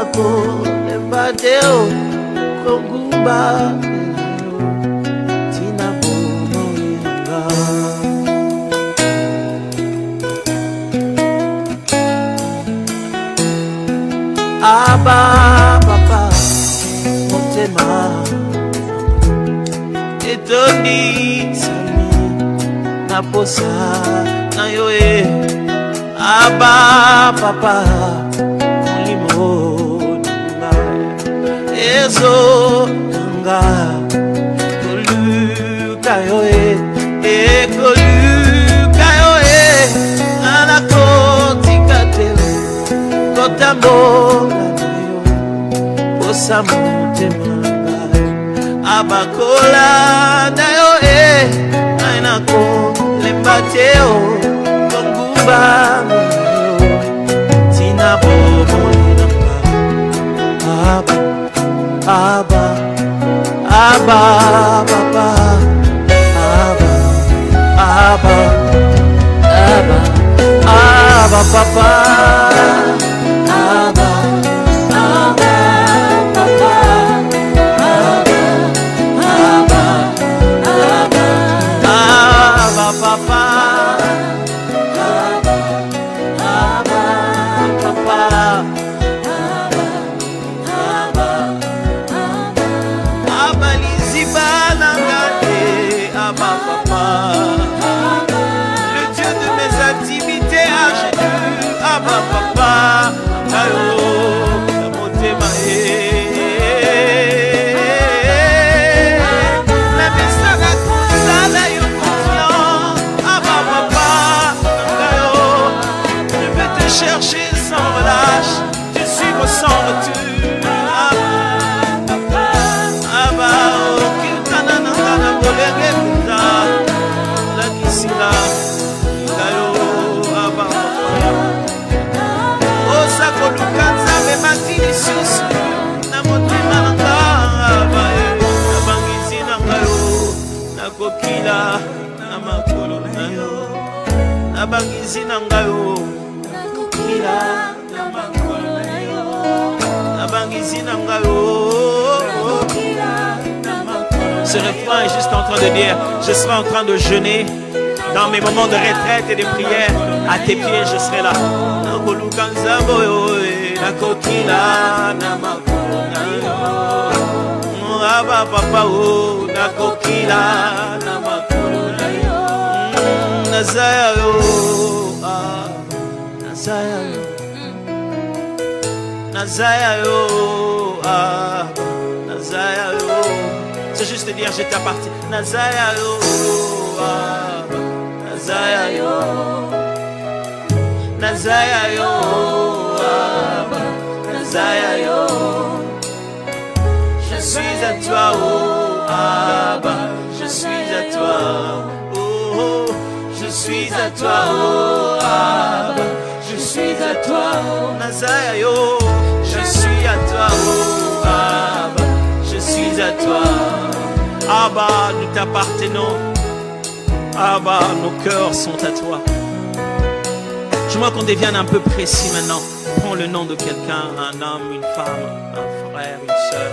nako lembadeo konguba tina bomoyanga aba papa motema etoni sami naposa na yo aba papa limo nanga ezo nanga koluka yo koluka yo anakotikatelo kotambola na yo posa motema abakola na yo ainako lembateo konguba tina bomoyanga aba aba aba papa aba aba aba aba papa aba aba papa aba aba aba papa Ce refrain est juste en train de dire, je serai en train de jeûner dans mes moments de retraite et de prière. À tes pieds, je serai là. C'est juste dire, je t'appartiens. Nazaya yo, Nazaya yo, Nazaya yo, Nazaya yo. Je suis à toi, oh Abba, je suis à toi, oh, je suis à toi, oh Abba, je suis à toi, Nazaya yo, je suis à toi, oh Abba, je suis à toi. Abba, nous t'appartenons. Abba, nos cœurs sont à toi. Je vois qu'on devienne un peu précis maintenant. Prends le nom de quelqu'un, un homme, une femme, un frère, une soeur,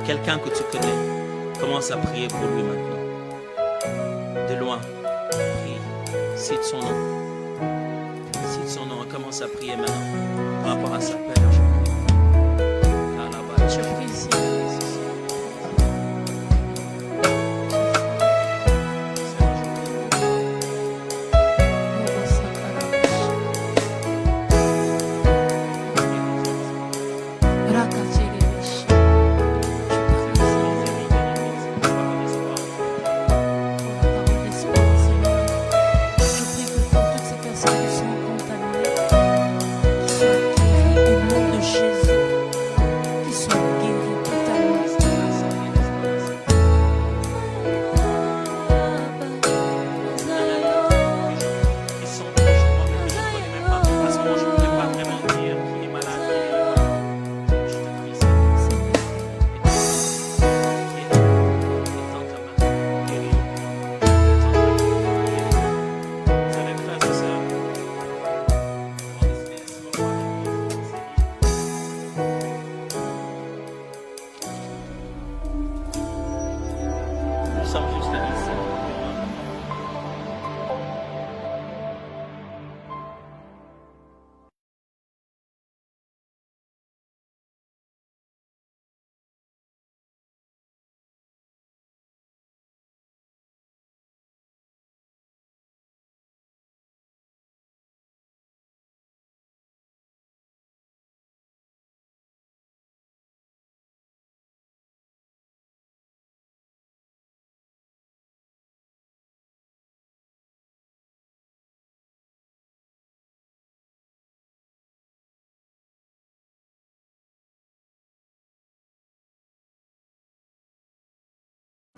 quelqu'un que tu connais. Commence à prier pour lui maintenant. De loin, prie. Cite son nom. Cite son nom et commence à prier maintenant par rapport à sa père. Je prie ici.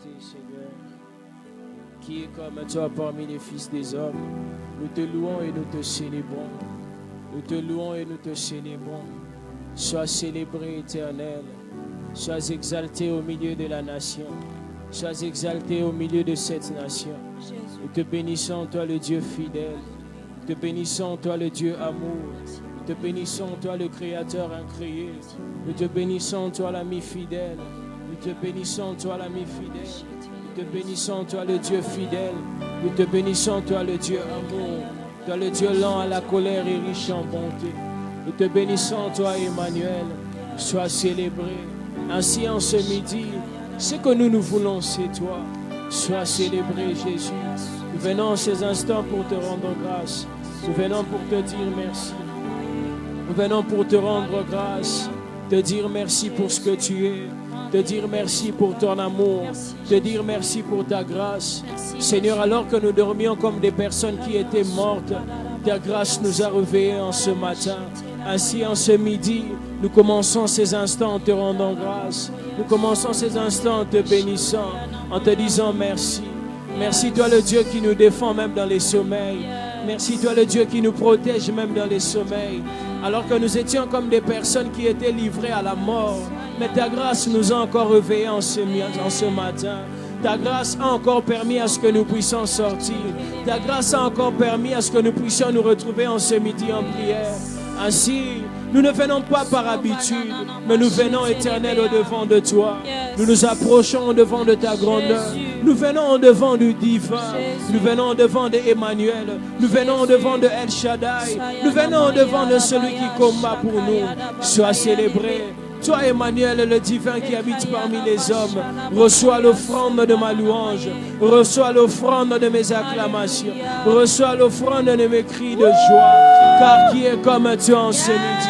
exalté, Seigneur. Qui est comme toi parmi les fils des hommes? Nous te louons et nous te célébrons. Nous te louons et nous te célébrons. Sois célébré, Éternel. Sois exalté au milieu de la nation. Sois exalté au milieu de cette nation. Nous te bénissons, toi le Dieu fidèle. Nous te bénissons, toi le Dieu amour. Nous te bénissons, toi le Créateur incréé. Nous te bénissons, toi l'ami fidèle. Nous te bénissons, toi l'ami fidèle. Nous te bénissons, toi le Dieu fidèle. Nous te bénissons, toi le Dieu amour. Toi le Dieu lent à la colère et riche en bonté. Nous te bénissons, toi Emmanuel. Sois célébré. Ainsi en ce midi, ce que nous voulons, c'est toi. Sois célébré, Jésus. Nous venons en ces instants pour te rendre grâce. Nous venons pour te dire merci. Nous venons pour te rendre grâce. Te dire merci pour ce que tu es. Te dire merci pour ton amour. Te dire merci pour ta grâce. Seigneur, alors que nous dormions comme des personnes qui étaient mortes, ta grâce nous a réveillés en ce matin. Ainsi, en ce midi, nous commençons ces instants en te rendant grâce. Nous commençons ces instants en te bénissant, en te disant merci. Merci, toi le Dieu qui nous défend même dans les sommeils. Merci, toi le Dieu qui nous protège même dans les sommeils. Alors que nous étions comme des personnes qui étaient livrées à la mort. Mais ta grâce nous a encore réveillés en ce matin. Ta grâce a encore permis à ce que nous puissions sortir. Ta grâce a encore permis à ce que nous puissions nous retrouver en ce midi en prière. Ainsi, nous ne venons pas par habitude, mais nous venons, Éternel, au-devant de toi. Nous nous approchons au-devant de ta grandeur. Nous venons au-devant du divin. Nous venons au-devant de Emmanuel. Nous venons au-devant de El Shaddai. Nous venons au-devant de celui qui combat pour nous. Sois célébré. Toi, Emmanuel, le divin qui habite parmi les hommes, reçois l'offrande de ma louange, reçois l'offrande de mes acclamations, reçois l'offrande de mes cris de joie, car qui est comme toi en ce midi?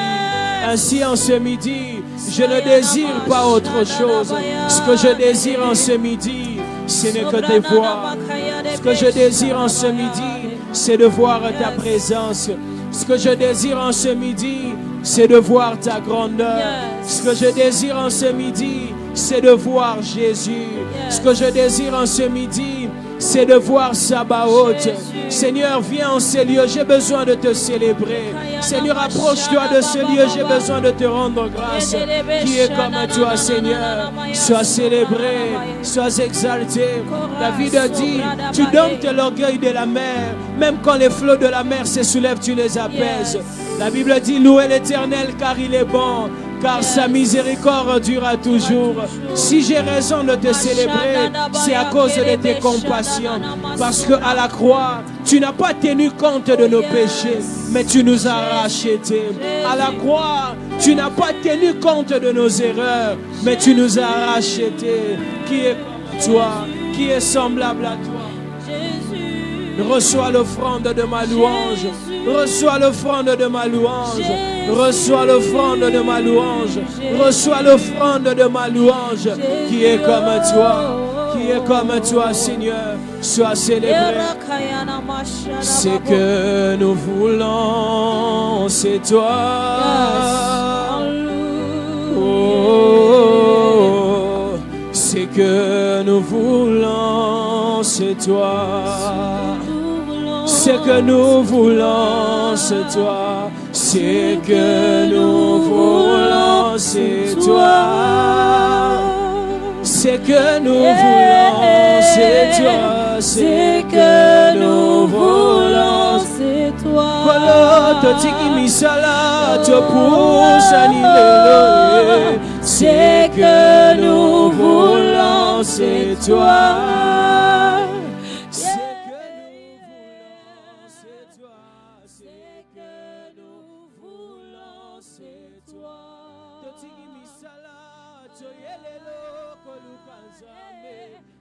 Ainsi, en ce midi, je ne désire pas autre chose. Ce que je désire en ce midi, ce n'est que te voir. Ce que je désire en ce midi, c'est de voir ta présence. Ce que je désire en ce midi, c'est de voir ta grandeur. Ce que je désire en ce midi, c'est de voir Jésus. Ce que je désire en ce midi, c'est de voir Sabaoth. Seigneur, viens en ces lieux, j'ai besoin de te célébrer. Seigneur, approche-toi de ce lieu, j'ai besoin de te rendre grâce. Qui est comme toi, Seigneur? Sois célébré, sois exalté. David a dit, tu domptes l'orgueil de la mer. Même quand les flots de la mer se soulèvent, tu les apaises. La Bible dit, louez l'Éternel car il est bon, car sa miséricorde durera toujours. Si j'ai raison de te célébrer, c'est à cause de tes compassions. Parce qu'à la croix, tu n'as pas tenu compte de nos péchés, mais tu nous as rachetés. À la croix, tu n'as pas tenu compte de nos erreurs, mais tu nous as rachetés. Qui est comme toi? Qui est semblable à toi? Reçois l'offrande de ma louange. Reçois l'offrande de ma louange. Reçois l'offrande de ma louange. Reçois l'offrande de ma louange. Qui est comme toi? Qui est comme toi, Seigneur? Sois célébré. Ce que nous voulons, c'est toi. Oh, ce que nous voulons, c'est toi. Ce que nous voulons, c'est toi. Ce que nous voulons, c'est toi. Ce que nous voulons, c'est toi. Ce que nous voulons, c'est toi.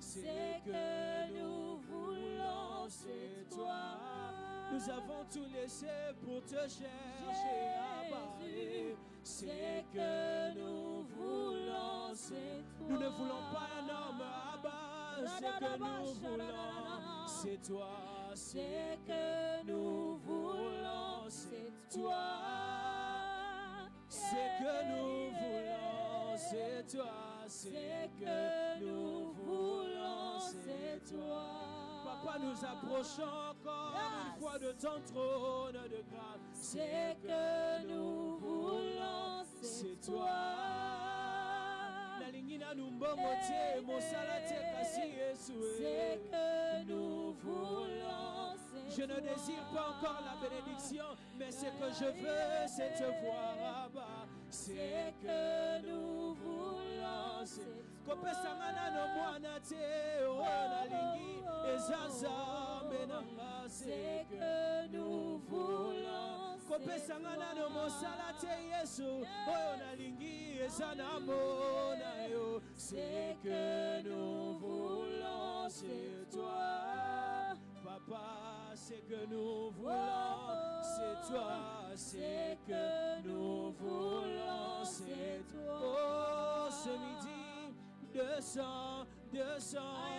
Ce que nous voulons, c'est toi. Nous avons tout laissé pour te chercher à Paris. C'est que nous voulons, c'est toi. Nous ne voulons pas un homme à bas. C'est que nous voulons, c'est toi. C'est que nous voulons, c'est toi. C'est que nous voulons, c'est toi. C'est que nous voulons. c'est toi. Papa, nous approchons encore une fois de ton trône de grâce. C'est que nous voulons, c'est toi. C'est que nous voulons, je ne désire pas encore la bénédiction, mais ce que je veux, c'est te voir là-bas. C'est que nous voulons, c'est toi. C'est que nous voulons, c'est que nous voulons, c'est toi. Papa, c'est que nous voulons, c'est toi. C'est que nous voulons, c'est toi. Oh, ce midi, descends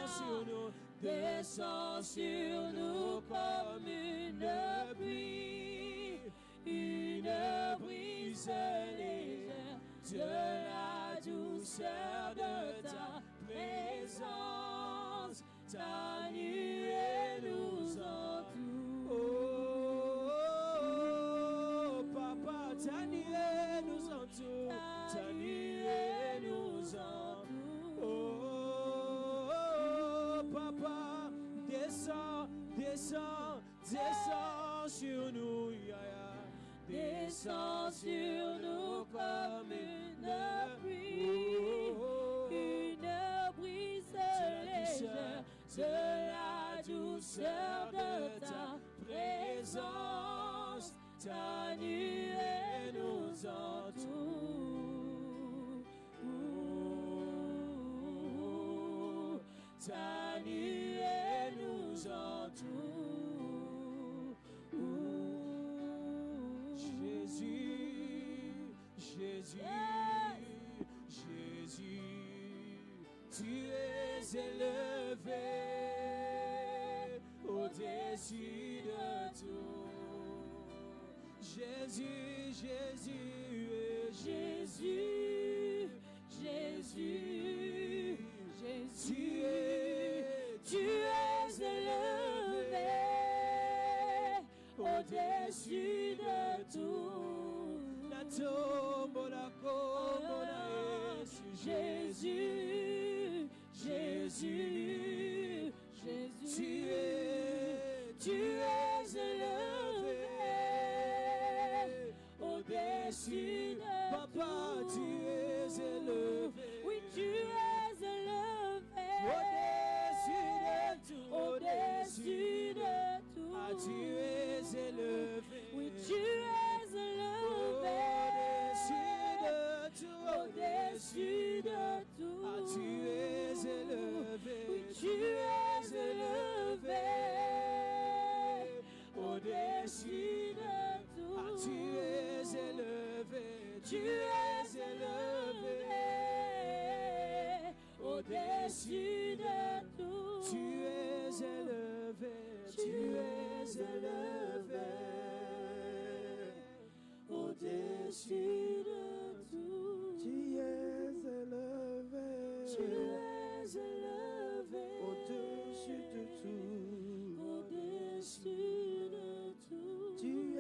sur nous, Descends sur nous comme une brise légère, de la douceur de ta présence, ta nuée nous entoure. Oh, papa, ta nuée nous entoure, ta nuée nous entoure. Oh, papa, descends sur nous, Descends sur nous comme une brise légère, de la douceur de ta présence, ta nuée nous entoure. Ta nuée nous entoure. Jésus, tu es élevé au-dessus de tout. Jésus, tu es élevé au-dessus de tout. La tombe, la Jésus, tu es élevé au-dessus de Papa, tout. tu es élevé. Oui, tu es élevé au-dessus de tout. Ah, tu es élevé. Oui, tu es élevé au-dessus de tout. Ah, tu es élevé. Oui, tu es élevé au-dessus de tout. Ah, tu es élevé. Tu es élevé au-dessus de tout. Tu es élevé. Tu es élevé au-dessus de tout. Tu es élevé. Tu es élevé Au-dessus de tout. au-dessus de tout. Tu es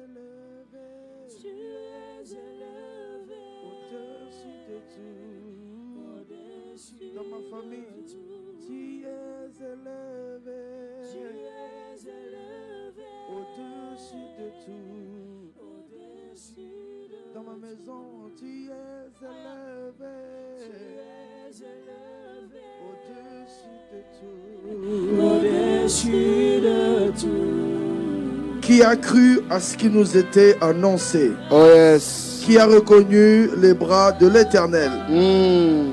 élevé. Tu es élevé Au-dessus de tout. au-dessus Dans ma famille, de tout. tu es élevé. Tu es élevé Au-dessus de tout. au-dessus de Dans ma maison, tu es élevé. Tu es élevé Au-dessus de tout. Au-dessus de tout. Qui a cru à ce qui nous était annoncé? Oh yes. Qui a reconnu les bras de l'Éternel?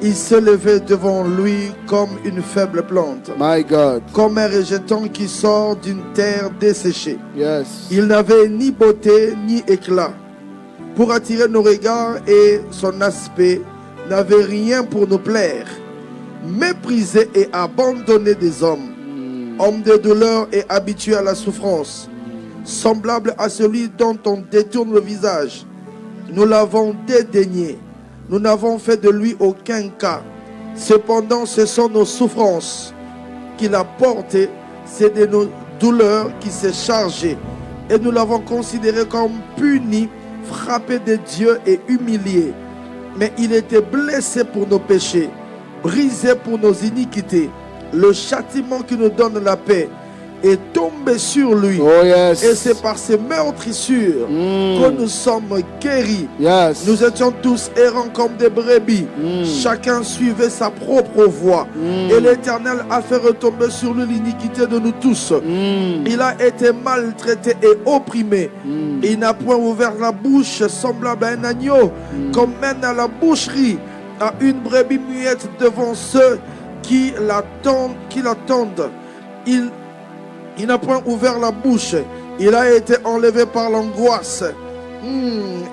Il s'est levé devant lui comme une faible plante, My God. comme un rejeton qui sort d'une terre desséchée. Yes. Il n'avait ni beauté ni éclat pour attirer nos regards et son aspect n'avait rien pour nous plaire. Méprisé et abandonné des hommes, homme de douleur et habitué à la souffrance, semblable à celui dont on détourne le visage. Nous l'avons dédaigné, nous n'avons fait de lui aucun cas. Cependant, ce sont nos souffrances qu'il a porté, c'est de nos douleurs qui s'est chargé. Et nous l'avons considéré comme puni, frappé de Dieu et humilié. Mais il était blessé pour nos péchés, brisé pour nos iniquités. Le châtiment qui nous donne la paix est tombé sur lui. Oh yes. Et c'est par ses meurtrissures que nous sommes guéris. Yes. Nous étions tous errants comme des brebis. Chacun suivait sa propre voie. Et l'Éternel a fait retomber sur lui l'iniquité de nous tous. Il a été maltraité et opprimé. Il n'a point ouvert la bouche semblable à un agneau, comme mène à la boucherie, à une brebis muette devant ceux qui l'attendent. Il n'a point ouvert la bouche. Il a été enlevé par l'angoisse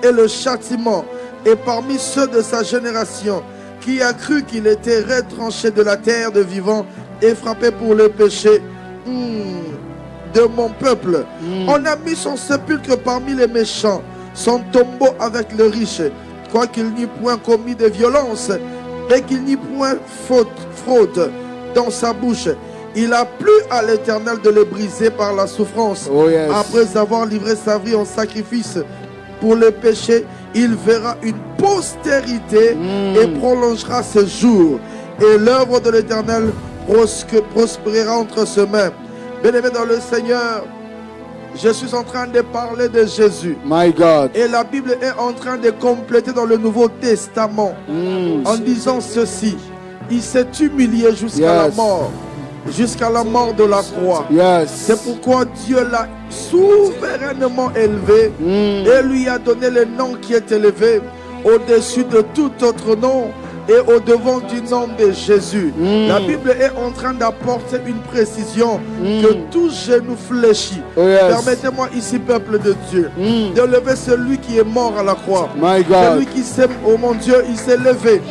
et le châtiment. Et parmi ceux de sa génération, qui a cru qu'il était retranché de la terre de vivants et frappé pour le péché de mon peuple. On a mis son sépulcre parmi les méchants, son tombeau avec le riche, quoiqu'il n'y point commis de violence et qu'il n'y point fraude dans sa bouche. Il a plu à l'Éternel de le briser par la souffrance. Oh yes. Après avoir livré sa vie en sacrifice pour le péché, il verra une postérité et prolongera ses jours. Et l'œuvre de l'Éternel prospérera entre ses mains. Bien-aimé dans le Seigneur, je suis en train de parler de Jésus. My God. Et la Bible est en train de compléter dans le Nouveau Testament en disant ceci. Il s'est humilié jusqu'à la mort. Jusqu'à la mort de la croix. Yes. C'est pourquoi Dieu l'a souverainement élevé et lui a donné le nom qui est élevé au-dessus de tout autre nom et au-devant du nom de Jésus. La Bible est en train d'apporter une précision que tout genou fléchit. Oh yes. Permettez-moi ici, peuple de Dieu, de lever celui qui est mort à la croix. My God. Celui qui s'est, oh mon Dieu, il s'est levé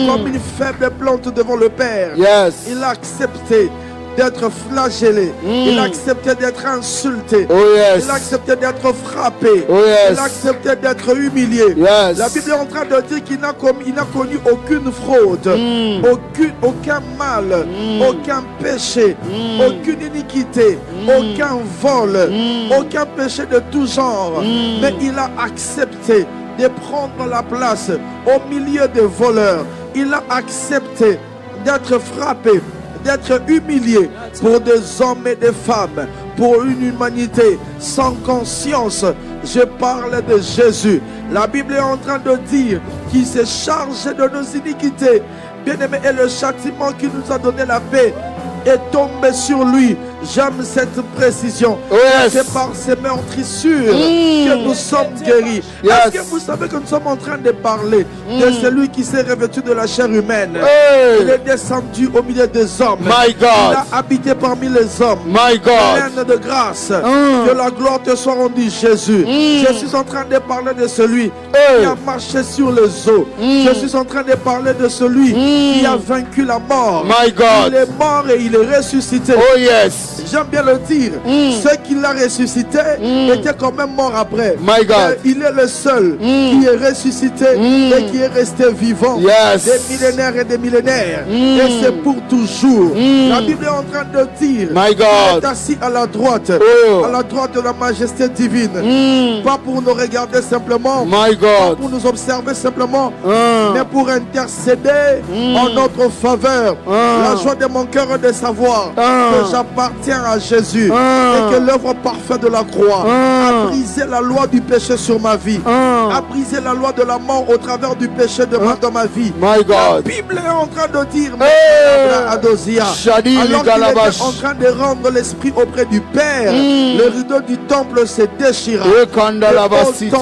comme une faible plante devant le Père. Yes. Il a accepté d'être flagellé. Il a accepté d'être insulté. Oh yes. Il a accepté d'être frappé. Oh yes. Il a accepté d'être humilié. Yes. La Bible est en train de dire qu'il n'a connu aucune fraude, aucun mal, aucun péché, aucune iniquité, aucun vol, aucun péché de tout genre. Mais il a accepté de prendre la place au milieu des voleurs. Il a accepté d'être frappé, d'être humilié pour des hommes et des femmes, pour une humanité sans conscience. Je parle de Jésus. La Bible est en train de dire qu'il s'est chargé de nos iniquités. Bien-aimé, et le châtiment qui nous a donné la paix est tombé sur lui. J'aime cette précision. Oh yes. C'est par ses meurtrissures que nous sommes guéris. Yes. Est-ce que vous savez que nous sommes en train de parler de celui qui s'est revêtu de la chair humaine? Hey. Il est descendu au milieu des hommes. My God. Il a habité parmi les hommes. My God. Pleine de grâce. Que la gloire te soit rendue, Jésus. Je suis en train de parler de celui qui a marché sur les eaux. Je suis en train de parler de celui qui a vaincu la mort. My God. Il est mort et il est ressuscité. Oh yes. J'aime bien le dire. Ceux qui l'ont ressuscité étaient quand même morts après. My God. Mais il est le seul qui est ressuscité et qui est resté vivant. Yes. Des millénaires et des millénaires. Et c'est pour toujours. La Bible est en train de dire My God. qu'il est assis à la droite. À la droite de la majesté divine. Pas pour nous regarder simplement. My Pas God. pour nous observer simplement. Mais pour intercéder en notre faveur. La joie de mon cœur est de savoir que j'appartiens à Jésus et que l'œuvre parfaite de la croix a brisé la loi du péché sur ma vie, a brisé la loi de la mort au travers du péché dans ma vie. My La God. Bible est en train de dire Shadi alors qu'il était Ligalabash. en train de rendre l'esprit auprès du Père, le rideau du temple s'est déchiré. Ekandalabasite.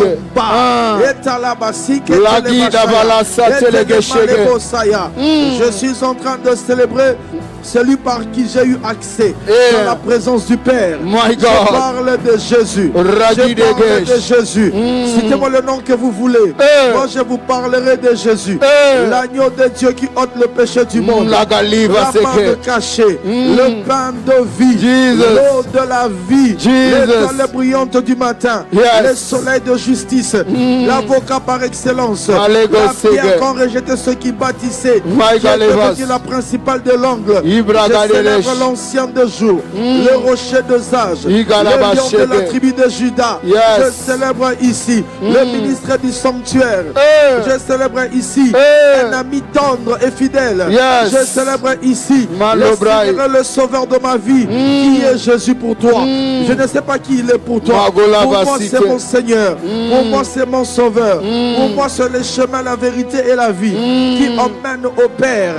Je suis en train de célébrer celui par qui j'ai eu accès dans la présence du Père. My Je God. parle de Jésus. Ragi Je parle Degesh. de Jésus. Citez-moi le nom que vous voulez. Moi, je vous parlerai de Jésus. L'agneau de Dieu qui ôte le péché du monde. La galiva La main de seke. cachet. Le pain de vie. Jesus. L'eau de la vie. Jesus. L'étoile brillante du matin. Yes. Le soleil de justice. L'avocat par excellence. Alego La pierre seke. qu'ont rejeté ceux qui bâtissaient. My Qui est galevas. devenue la principale de l'angle. Ibragadelesh. célèbre l'ancien de jour, le rocher de Zage, le lion de la tribu de Juda. Yes. Je célèbre ici le ministre du sanctuaire. Je célèbre ici un ami tendre et fidèle. Yes. Je célèbre ici le Malobrai. Seigneur, le sauveur de ma vie, qui est Jésus pour toi. Je ne sais pas qui il est pour toi. Magola Pour moi, Basite. c'est mon Seigneur. Pour moi, c'est mon sauveur. Pour moi, c'est le chemin, la vérité et la vie qui emmène au Père.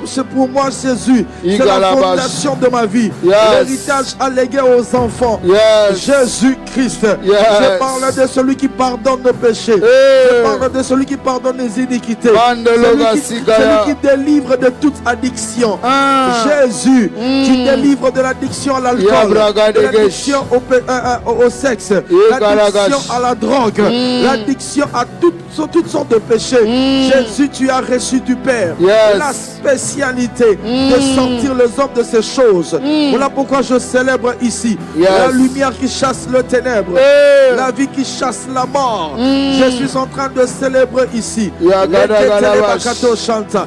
C'est pour moi Jésus. C'est la Igalabash. fondation de ma vie. Yes. L'héritage allégué aux enfants. Yes. Jésus-Christ. Yes. Je parle de celui qui pardonne nos péchés. Hey. Je parle de celui qui pardonne les iniquités. Mandelo Celui Basigaya. qui délivre de toute addiction. Ah. Jésus, tu délivres de l'addiction à l'alcool, de l'addiction au sexe, l'addiction à la drogue, l'addiction à toutes sortes de péchés. Jésus, tu as reçu du Père Yes. la spécialité de sortir les hommes de ces choses. Voilà pourquoi je célèbre ici Yes. la lumière qui chasse le ténèbre, Hey. la vie qui chasse la mort. Je suis en train de célébrer ici. Yagadagalabash.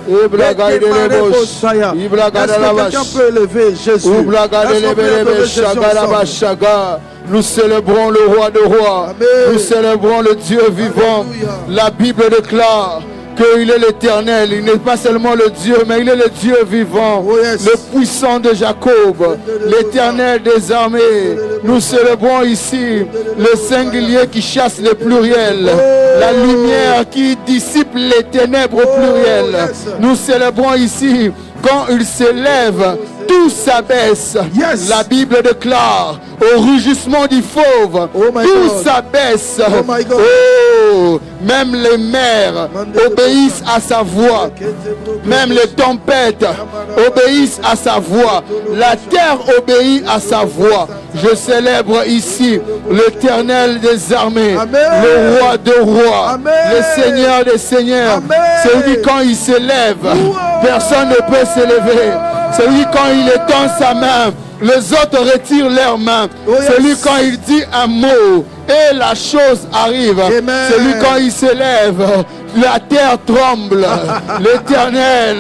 Ibragadelebosh. Est-ce que Ibragadalabash. quelqu'un peut élever Jésus? Est-ce qu'on peut Oublagadeleberebe élever Jésus ensemble? Shagalabashaga. Nous célébrons le roi de rois. Amen. Nous célébrons le Dieu vivant. Alléluia. La Bible déclare qu'il est l'éternel. Il n'est pas seulement le Dieu, mais il est le Dieu vivant. Oh, yes. Le puissant de Jacob. L'éternel des armées. Nous célébrons ici le singulier qui chasse le pluriel. La lumière qui dissipe les ténèbres au pluriel. yes. Nous célébrons ici quand il s'élève, tout s'abaisse. Yes. La Bible déclare au rugissement du fauve, Oh my tout God. s'abaisse. Oh my God. Oh, même les mers obéissent à sa voix. Même les tempêtes obéissent à sa voix. La terre obéit à sa voix. Je célèbre ici l'Éternel des armées, Amen. le roi de rois, Amen. le Seigneur des seigneurs. Amen. Celui quand il s'élève, personne ne peut s'élever. Celui quand il étend sa main, les autres retirent leurs mains. Oh, yes. Celui quand il dit un mot et la chose arrive. Amen. Celui quand il s'élève, la terre tremble. L'Éternel,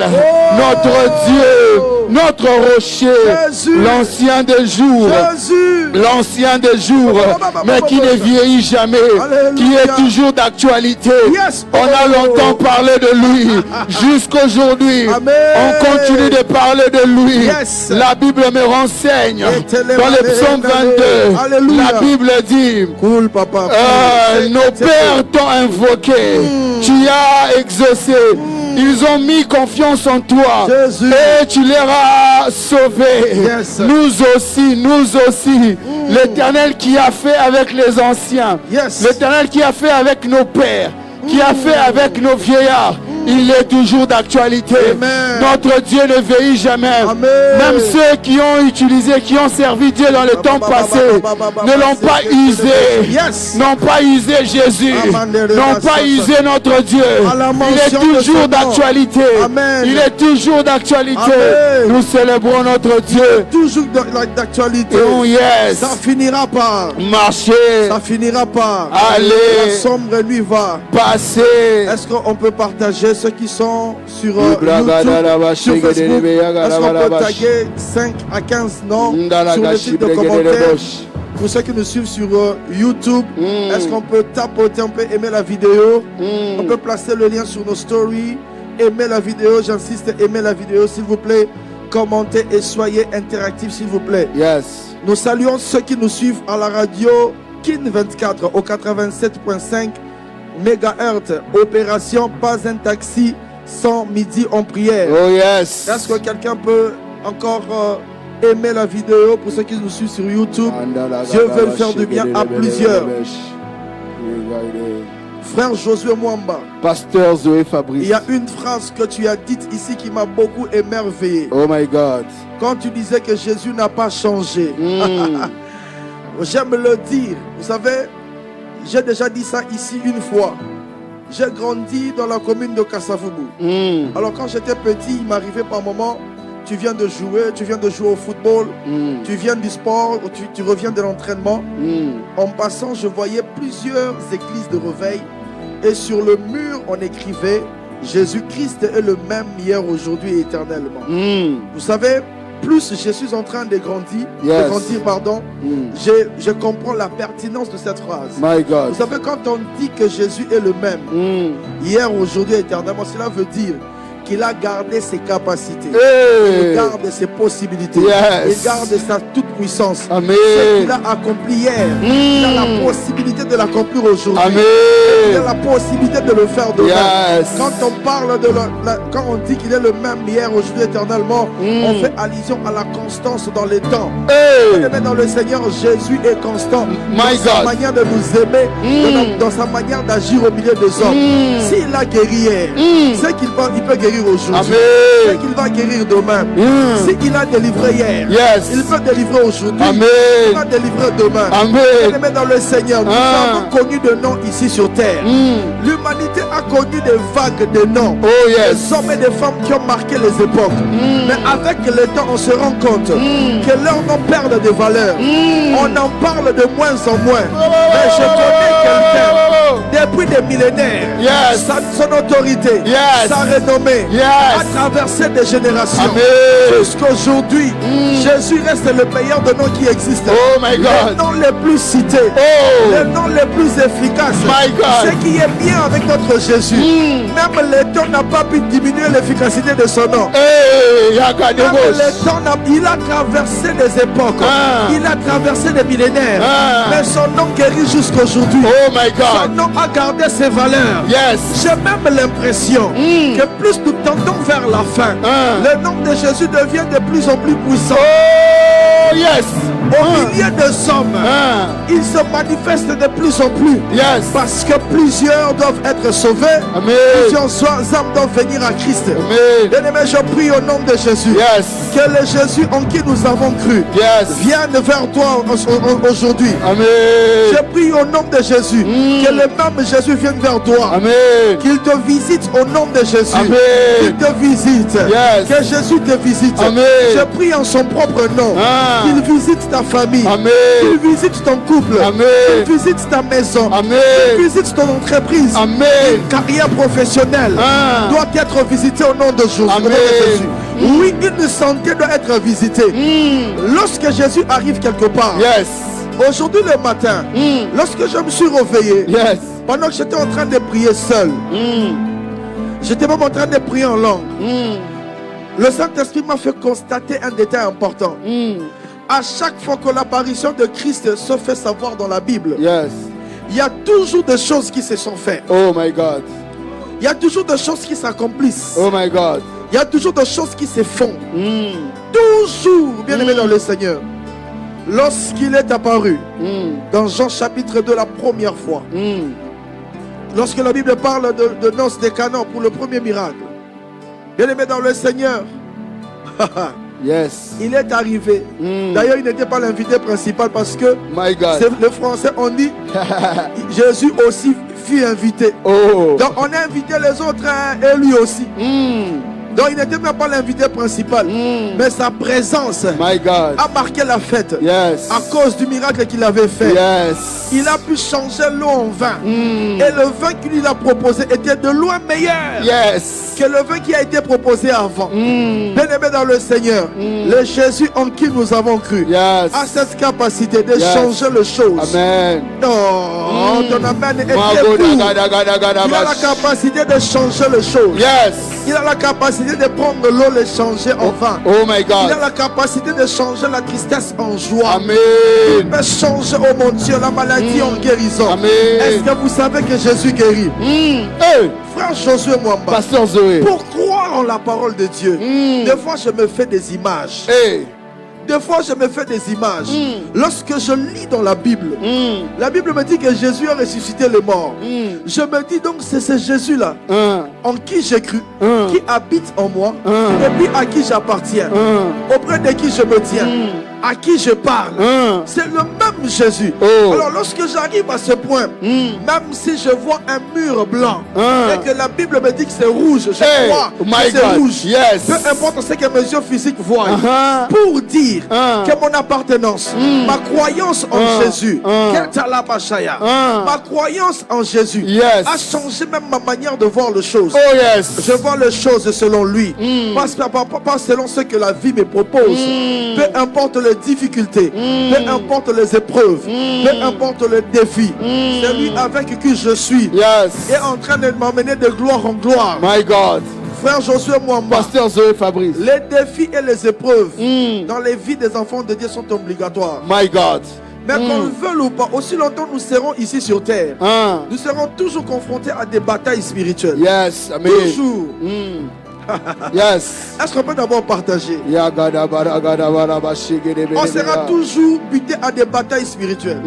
notre Dieu, notre rocher, Jésus. l'ancien des jours. Jésus. L'ancien des jours, mais qui ne vieillit jamais, Alléluia. qui est toujours d'actualité. Yes. On a longtemps parlé de lui, jusqu'aujourd'hui. Amen. On continue de parler de lui. Yes. La Bible me renseigne. Dans le psaume 22, Alléluia. la Bible dit, Cool, papa. nos pères t'ont invoqué, tu as exaucé. Ils ont mis confiance en toi Jésus. et tu les as sauvés. Yes. Nous aussi. L'Éternel qui a fait avec les anciens, Yes. l'Éternel qui a fait avec nos pères, qui a fait avec nos vieillards, il est toujours d'actualité. Amen. Notre Dieu ne vieillit jamais. Amen. Même ceux qui ont utilisé, qui ont servi Dieu dans le temps passé, ne l'ont pas usé. Yes. N'ont pas usé Jésus. N'ont pas usé notre Dieu. À la Il est mention de son toujours nom. d'actualité. Amen. Il est toujours d'actualité. Amen. Nous célébrons notre Dieu. Toujours d'actualité. Oh yes. Ça finira pas. Marcher, Ça finira pas. Allez. La sombre nuit va. passer. Est-ce qu'on peut partager ceux qui sont sur YouTube, Ibragadalaba, sur Facebook? Shegedelebeya, Est-ce qu'on peut Galabalaba. taguer 5 à 15 noms Ndala sur le gashi site de bregedele commentaires? bosh. Pour ceux qui nous suivent sur YouTube, est-ce qu'on peut tapoter, on peut aimer la vidéo? On peut placer le lien sur nos stories. Aimer la vidéo, j'insiste, aimer la vidéo s'il vous plaît. Commentez et soyez interactifs s'il vous plaît. Yes. Nous saluons ceux qui nous suivent à la radio KIN 24 au 87.5 MHz. Opération Pas un taxi sans midi en prière. Oh yes. Est-ce que quelqu'un peut encore aimer la vidéo pour ceux qui nous suivent sur YouTube? Dieu veut faire du bien à plusieurs. Frère Josué Mwamba, Pasteur Zoé il Fabrice. y a une phrase que tu as dite ici qui m'a beaucoup émerveillé. Oh my God. Quand tu disais que Jésus n'a pas changé. Mm. J'aime le dire. Vous savez, j'ai déjà dit ça ici une fois. J'ai grandi dans la commune de Kassavubu. Mm. Alors quand j'étais petit, il m'arrivait par moment, tu viens de jouer au football, Mm. tu viens du sport, tu reviens de l'entraînement. Mm. En passant, je voyais plusieurs églises de réveil et sur le mur, on écrivait Jésus-Christ est le même hier, aujourd'hui et éternellement. Vous savez, plus je suis en train de grandir, je comprends la pertinence de cette phrase. My God. Vous savez, quand on dit que Jésus est le même, hier, aujourd'hui et éternellement, cela veut dire qu'il a gardé ses capacités, il garde ses possibilités, il garde sa toute puissance. Amen. Ce qu'il a accompli hier, il a la possibilité de l'accomplir aujourd'hui. Amen. Il a la possibilité de le faire demain. Yes. Quand on parle quand on dit qu'il est le même hier, aujourd'hui, éternellement, on fait allusion à la constance dans les temps. Mais dans le Seigneur, Jésus est constant dans sa manière de nous aimer, dans sa manière d'agir au milieu des hommes. S'il a guéri hier, c'est qu'il peut guérir aujourd'hui. C'est qu'il va guérir demain. S'il a délivré hier, il peut délivrer aujourd'hui. Il va délivrer demain. Mais dans le Seigneur, nous avons connu de noms ici sur terre. L'humanité a connu des vagues de noms. Des hommes et des femmes qui ont marqué les époques. Mais avec le temps, on se rend compte que leurs noms perdent de valeur. On en parle de moins en moins. Mais je connais quelqu'un depuis des millénaires. Son autorité, sa renommée a traversé des générations. Jusqu'aujourd'hui, Jésus reste le meilleur de noms qui existent. Les noms les plus cités, les noms les plus efficaces. Ce qui est bien avec notre Jésus, même le temps n'a pas pu diminuer l'efficacité de son nom. Même le temps il a traversé des époques, il a traversé des millénaires, mais son nom guérit jusqu'aujourd'hui. Son nom a gardé ses valeurs. J'ai même l'impression que plus nous tendons vers la fin, le nom de Jésus devient de plus en plus puissant. Au milieu des hommes, il se manifeste de plus en plus. Parce que plusieurs doivent être sauvés. Plusieurs âmes doivent venir à Christ. Bien-aimé, je prie au nom de Jésus. Que le Jésus en qui nous avons cru vienne vers toi aujourd'hui. Je prie au nom de Jésus. Que le même Jésus vienne vers toi. Qu'il te visite au nom de Jésus. Qu'il te visite. Que Jésus te visite. Je prie en son propre nom. Qu'il visite ta famille. Qu'il visite ton couple. Qu'il visite ta maison. Qu'il visite ton entreprise. Une carrière professionnelle doit être visitée au nom de Jésus. Oui, une santé doit être visitée. Lorsque Jésus arrive quelque part, aujourd'hui le matin, lorsque je me suis réveillé, pendant que j'étais en train de prier seul, j'étais même en train de prier en langue, le Saint-Esprit m'a fait constater un détail important. À chaque fois que l'apparition de Christ se fait savoir dans la Bible, il y a toujours des choses qui se sont faites. Il y a toujours des choses qui s'accomplissent. Il y a toujours des choses qui se font. Toujours, bien aimé dans le Seigneur. Lorsqu'il est apparu dans Jean chapitre 2 la première fois, lorsque la Bible parle de noces de Canaan pour le premier miracle, bien aimé dans le Seigneur, il est arrivé. D'ailleurs, il n'était pas l'invité principal parce que le français on dit Jésus aussi fut invité. Donc on a invité les autres et lui aussi. Donc il n'était même pas l'invité principal, mais sa présence a marqué la fête à cause du miracle qu'il avait fait. Il a pu changer l'eau en vin. Et le vin qu'il lui a proposé était de loin meilleur que le vin qui a été proposé avant. Bien-aimé dans le Seigneur, le Jésus en qui nous avons cru a cette capacité de changer les choses. Non, ton amen est court. Il a la capacité de changer les choses. Il a la capacité de prendre l'eau et changer en vin. Il a la capacité de changer la tristesse en joie. Il peut changer, oh mon Dieu, la maladie en guérison. Est-ce que vous savez que Jésus guérit? Frère Josué Mwamba, Pasteur Zoé, pour croire en la parole de Dieu, des fois je me fais des images. Des fois je me fais des images. Lorsque je lis dans la Bible me dit que Jésus a ressuscité les morts. Je me dis donc c'est ce Jésus là en qui j'ai cru, qui habite en moi, et puis à qui j'appartiens, auprès de qui je me tiens. à qui je parle, c'est le même Jésus. Oh. Alors lorsque j'arrive à ce point, même si je vois un mur blanc et que la Bible me dit que c'est rouge, je crois que c'est rouge. Yes. Peu importe ce que mes yeux physiques voient, pour dire que mon appartenance, ma croyance en Jésus, ma croyance en Jésus a changé même ma manière de voir les choses. Oh yes. Je vois les choses selon lui, pas selon ce que la vie me propose. Peu importe les difficultés, peu importe les épreuves, peu importe les défis, c'est lui avec qui je suis est en train de m'emmener de gloire en gloire. My God. Frère Josué Mwamba, Pasteur Zoé Fabrice. les défis et les épreuves dans les vies des enfants de Dieu sont obligatoires. My God. Mais qu'on le veuille ou pas, aussi longtemps nous serons ici sur terre, nous serons toujours confrontés à des batailles spirituelles. Yes. Amen. Toujours. Yes. Est-ce qu'on peut d'abord partager? On sera toujours buté à des batailles spirituelles,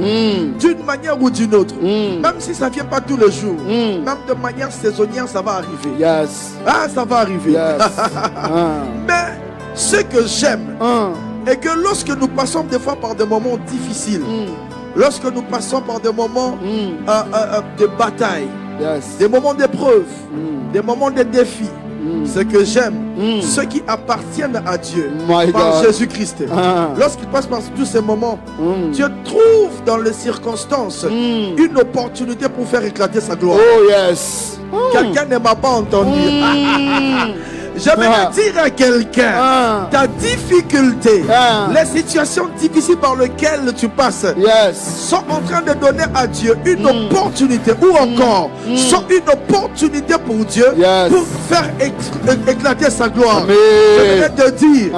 d'une manière ou d'une autre. Même si ça ne vient pas tous les jours, même de manière saisonnière, ça va arriver. Yes. Ah, ça va arriver. Yes. Mais ce que j'aime, est que lorsque nous passons des fois par des moments difficiles, lorsque nous passons par des moments de bataille, des moments d'épreuve, des moments de défis, ce que j'aime, ceux qui appartiennent à Dieu par Jésus-Christ, lorsqu'ils passent par tous ces moments, Dieu trouve dans les circonstances une opportunité pour faire éclater sa gloire. Oh yes. Quelqu'un ne m'a pas entendu. Je vais te dire à quelqu'un, ta difficulté, les situations difficiles par lesquelles tu passes sont en train de donner à Dieu une opportunité, ou encore sont une opportunité pour Dieu pour faire éclater sa gloire. Amen. Je vais te dire,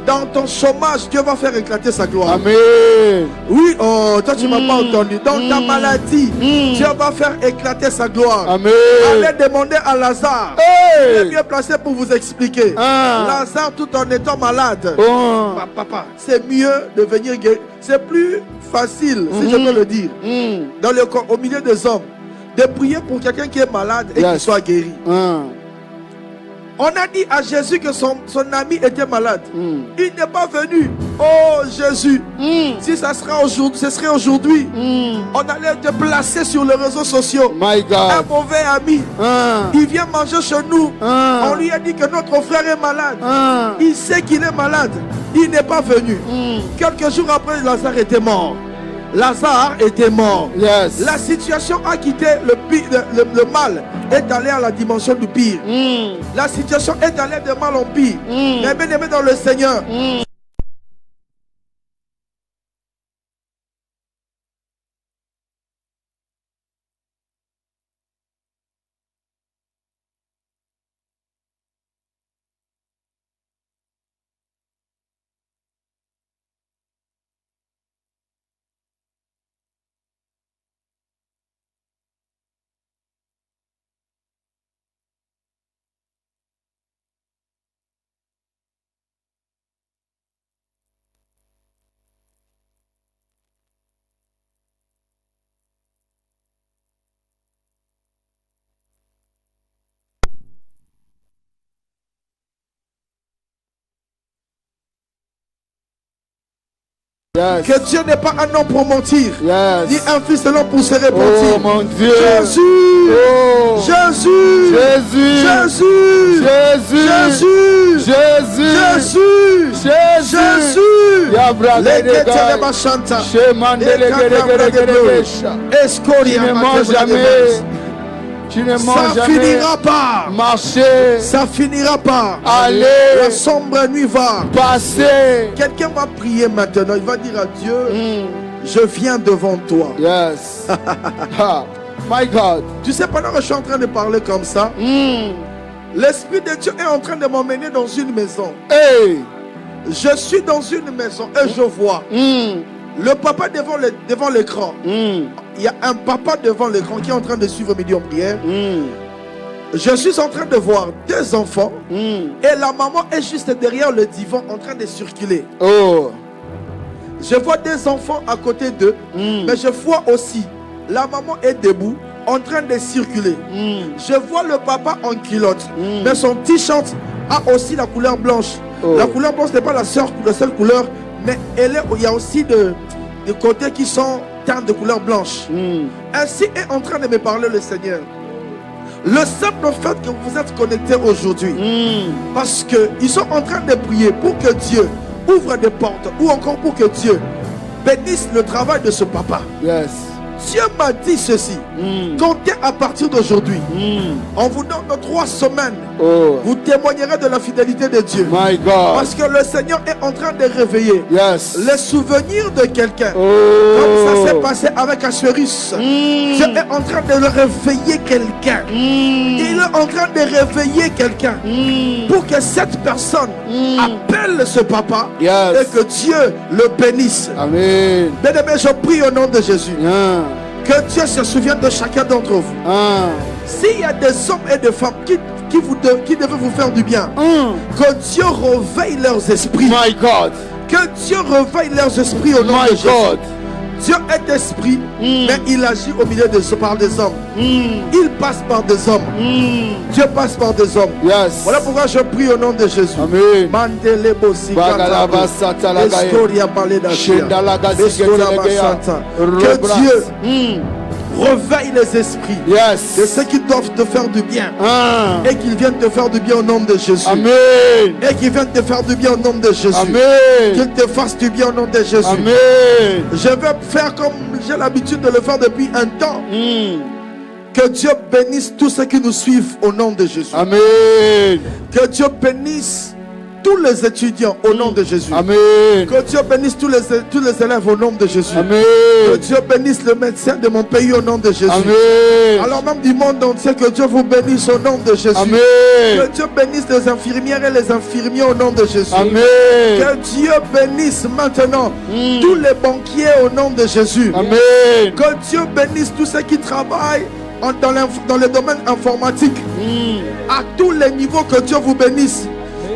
dans ton chômage, Dieu va faire éclater sa gloire. Amen. Oui, oh, toi tu m'as pas entendu. Dans ta maladie, Dieu va faire éclater sa gloire. Amen. Allez demander à Lazare. Il est bien placé pour vous expliquer. Lazare, tout en étant malade, papa, c'est mieux de venir guérir. C'est plus facile, si je peux le dire, au milieu des hommes, de prier pour quelqu'un qui est malade et qui soit guéri. On a dit à Jésus que son ami était malade. Il n'est pas venu. Oh Jésus, si ça sera aujourd'hui, ce serait aujourd'hui. On allait te placer sur les réseaux sociaux. My God. Un mauvais ami. Il vient manger chez nous. On lui a dit que notre frère est malade. Il sait qu'il est malade. Il n'est pas venu. Quelques jours après, Lazare était mort. Lazare était mort. Yes. La situation a quitté le mal, est allé à la dimension du pire. La situation est allée de mal en pire. Mais bien aimé dans le Seigneur, Yes. que Dieu n'est pas un homme pour mentir, Yes. ni un fils de l'homme pour se repentir. Oh mon Dieu. Jésus, Oh. Jésus, Jésus. Jésus, Jésus. Jésus, Jésus. Jésus, Jésus. Jésus. Ya brother, Les les gars. Ketelema Bashanta. Chez Mandele, Escoria, tu ne mens Makeba, jamais. Tu ne mens ça jamais. finira pas. Marcher. Ça finira pas. Aller. La sombre nuit va. Passer. Quelqu'un va prier maintenant. Il va dire à Dieu, je viens devant toi. Yes. Ha. My God. Tu sais, pendant que je suis en train de parler comme ça, l'Esprit de Dieu est en train de m'emmener dans une maison. Hey. Je suis dans une maison et je vois le papa devant l'écran. Il y a un papa devant l'écran qui est en train de suivre midi en prière. Je suis en train de voir deux enfants et la maman est juste derrière le divan en train de circuler. Oh. Je vois des enfants à côté d'eux, mais je vois aussi la maman est debout en train de circuler. Je vois le papa en culotte, mais son t-shirt a aussi la couleur blanche. La couleur blanche n'est pas la seule couleur, mais il y a aussi des côtés qui sont teints de couleur blanche. Ainsi est en train de me parler le Seigneur. Le simple fait que vous êtes connectés aujourd'hui, parce qu'ils sont en train de prier pour que Dieu ouvre des portes, ou encore pour que Dieu bénisse le travail de ce papa. Yes. Dieu m'a dit ceci. Comptez à partir d'aujourd'hui. On vous donne 3 semaines. Oh. Vous témoignerez de la fidélité de Dieu. My God. Parce que le Seigneur est en train de réveiller Yes. les souvenirs de quelqu'un. Oh. Comme ça s'est passé avec Assuérus. Dieu est en train de le réveiller quelqu'un. Il est en train de réveiller quelqu'un pour que cette personne appelle ce papa Yes. et que Dieu le bénisse. Amen. Bien-aimés, je prie au nom de Jésus. Yeah. Que Dieu se souvienne de chacun d'entre vous. S'il y a des hommes et des femmes qui devaient vous faire du bien, que Dieu réveille leurs esprits. My God. Que Dieu réveille leurs esprits au nom My de Jésus. God. Dieu est esprit, mais il agit au milieu par des hommes. Il passe par des hommes. Dieu passe par des hommes. Yes. Voilà pourquoi je prie au nom de Jésus. Amen. Mandele bosi Bagalaba katabo. satalagaye. Estoria baleda-shia. Shendalagasi Estora getelegea. basanta. Que Rebras. Dieu réveille les esprits de Yes. ceux qui doivent te faire du bien et qu'ils viennent te faire du bien au nom de Jésus. Amen. Et qu'ils viennent te faire du bien au nom de Jésus. Amen. Qu'ils te fassent du bien au nom de Jésus. Amen. Je vais faire comme j'ai l'habitude de le faire depuis un temps. Que Dieu bénisse tous ceux qui nous suivent au nom de Jésus. Amen. Que Dieu bénisse tous les étudiants au nom de Jésus. Amen. Que Dieu bénisse tous les élèves au nom de Jésus. Que Amen. Dieu bénisse le médecin de mon pays au nom de Jésus. Amen. Alors même du monde entier, que Dieu vous bénisse au nom de Jésus. Amen. Que Dieu bénisse les infirmières et les infirmiers au nom de Jésus. Amen. Que Dieu bénisse maintenant tous les banquiers au nom de Jésus. Amen. Que Dieu bénisse tous ceux qui travaillent dans le domaine informatique. À tous les niveaux, que Dieu vous bénisse.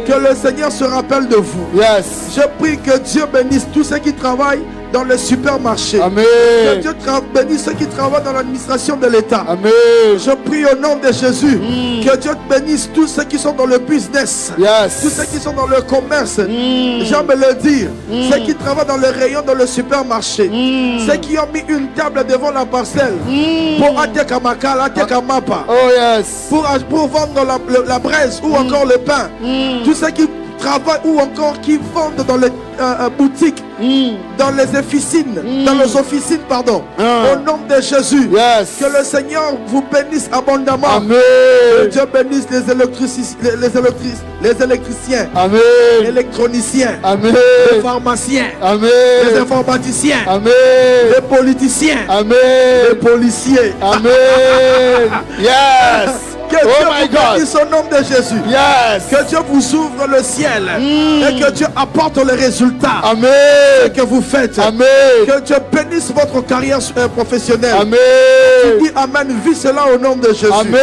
Que le Seigneur se rappelle de vous. Yes. Je prie que Dieu bénisse tous ceux qui travaillent dans les supermarchés. Amen. Que Dieu bénisse ceux qui travaillent dans l'administration de l'État. Amen. Je prie au nom de Jésus. Que Dieu bénisse tous ceux qui sont dans le business. Yes. Tous ceux qui sont dans le commerce. J'aime le dire. Ceux qui travaillent dans le rayon dans le supermarché. Ceux qui ont mis une table devant la parcelle. Pour Atekamakala, Atekamapa. Oh yes. Pour vendre la braise ou encore le pain. Tous ceux qui travaillent ou encore qui vendent dans les boutiques, dans les officines, pardon. Au nom de Jésus. Yes. Que le Seigneur vous bénisse abondamment. Amen. Que Dieu bénisse les électriciens, Amen. les électroniciens, Amen. les pharmaciens, les Amen. informaticiens, Amen. les politiciens, les Amen. policiers. Amen. Yes. Que Oh Dieu my vous God. bénisse au nom de Jésus. Yes. Que Dieu vous ouvre le ciel et que Dieu apporte les résultats Amen. que vous faites. Amen. Que Dieu bénisse votre carrière professionnelle. Amen. Dis Amen, vis cela au nom de Jésus. Amen.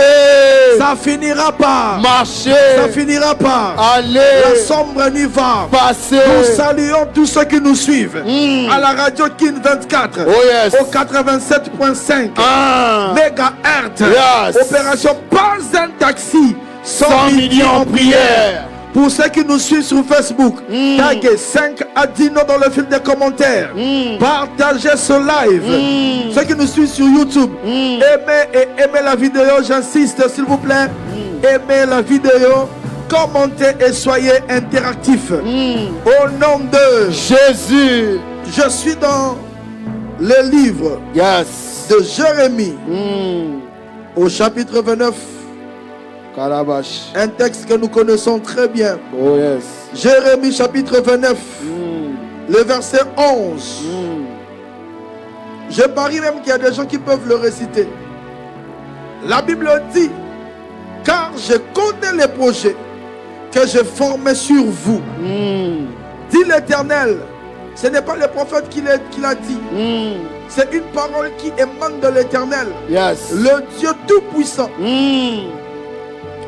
Ça finira par. Marcher. Ça finira par. La Aller. sombre nuit va. Passer. Nous saluons tous ceux qui nous suivent à la radio Kin 24 Oh yes. au 87.5 Ah. mégahertz. Yes. Opération Pas un taxi 100 millions en prière. Pour ceux qui nous suivent sur Facebook, taguez 5 à 10 noms dans le fil des commentaires. Partagez ce live. Ceux qui nous suivent sur YouTube, aimez la vidéo, j'insiste s'il vous plaît. Aimez la vidéo, commentez et soyez interactifs. Au nom de Jésus. je suis dans le livre Yes. de Jérémie au chapitre 29. Calabash. Un texte que nous connaissons très bien. Oh yes. Jérémie chapitre 29, le verset 11. Je parie même qu'il y a des gens qui peuvent le réciter. La Bible dit, car je connais les projets que j'ai formés sur vous. Dit l'Éternel. Ce n'est pas le prophète qui l'a dit. C'est une parole qui émane de l'Éternel. Yes. Le Dieu Tout-Puissant.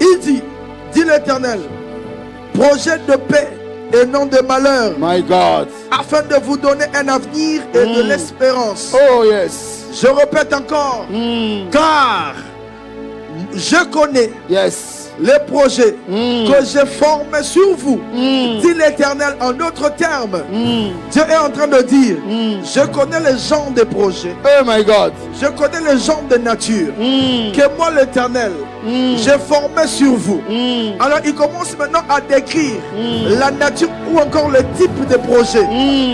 Il dit l'Éternel, projet de paix et non de malheur, My God. afin de vous donner un avenir et de l'espérance. Oh yes. Je répète encore, car je connais Yes. Les projets que j'ai formés sur vous, dit l'Éternel. En d'autres termes, Dieu est en train de dire, je connais les gens des projets. Oh my God. Je connais les gens de nature que moi l'Éternel j'ai formé sur vous. Alors il commence maintenant à décrire la nature ou encore le type de projet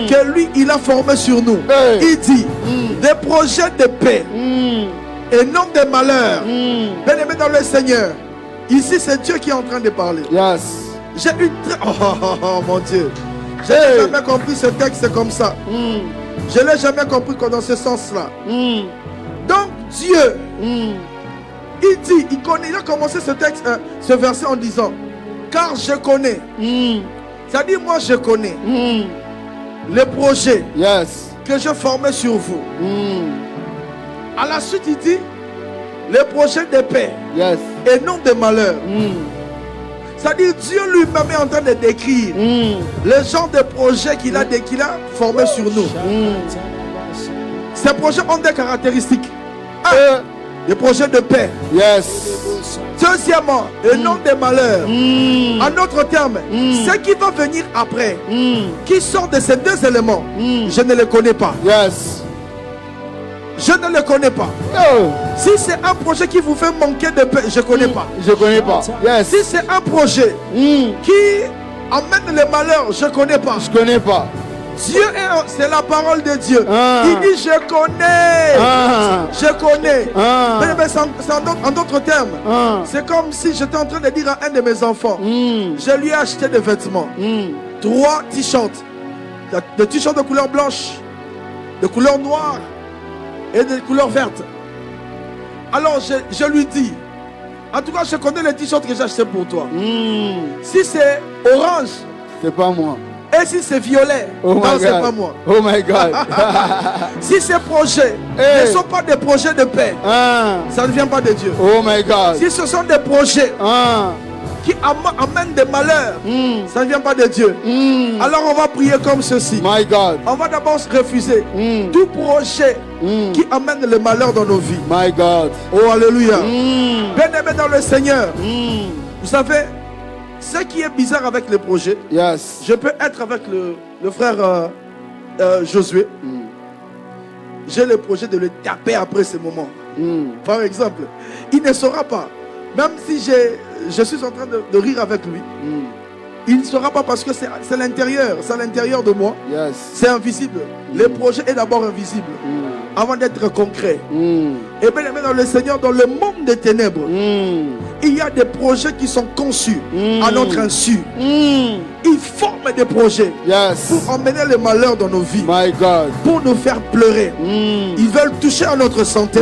que lui il a formé sur nous. Il dit des projets de paix et non de malheur. Bien-aimé dans le Seigneur, ici c'est Dieu qui est en train de parler. Yes. J'ai une oh mon Dieu, je n'ai jamais compris ce texte comme ça. Je ne l'ai jamais compris dans ce sens-là. Donc Dieu, il dit, il a commencé ce texte, ce verset en disant, car je connais. C'est-à-dire moi je connais les projets que je formais sur vous. À la suite il dit, les projets de paix et non de malheur. C'est-à-dire Dieu lui-même est en train de décrire les genres de projets qu'il a formés sur nous. Ces projets ont des caractéristiques. Un, des projets de paix. Deuxièmement, et non des malheurs. En d'autres termes, ce qui va venir après, qui sort de ces deux éléments, je ne les connais pas. Je ne le connais pas. Si c'est un projet qui vous fait manquer de paix, je ne connais pas. Je connais pas. Si c'est un projet qui amène le malheur, je ne connais pas. Je connais pas. Dieu c'est la parole de Dieu. Il dit je connais. Je connais. Mais c'est en d'autres termes. C'est comme si j'étais en train de dire à un de mes enfants, je lui ai acheté des vêtements. 3 t-shirts. Des t-shirts de couleur blanche, de couleur noire et de couleur verte. Alors je lui dis, en tout cas je connais les t-shirts que j'ai achetés pour toi. Si c'est orange, c'est pas moi. Et si c'est violet, non, c'est pas moi. Oh my God. Si ces projets ne sont pas des projets de paix, ça ne vient pas de Dieu. Oh my God. Si ce sont des projets qui amènent des malheurs, ça ne vient pas de Dieu. Alors on va prier comme ceci. My God. On va d'abord refuser tout projet qui amène le malheur dans nos vies. My God. Oh alléluia. Bien-aimé dans le Seigneur, vous savez, ce qui est bizarre avec les projets, je peux être avec le frère Josué. J'ai le projet de le taper après ce moment. Par exemple, il ne saura pas. Même si je suis en train de rire avec lui, il ne saura pas parce que c'est l'intérieur. C'est à l'intérieur de moi. C'est invisible. Le projet est d'abord invisible avant d'être concret. Et bien aimé dans le Seigneur, dans le monde des ténèbres, il y a des projets qui sont conçus à notre insu. Ils forment des projets pour emmener le malheur dans nos vies, pour nous faire pleurer. Ils veulent toucher à notre santé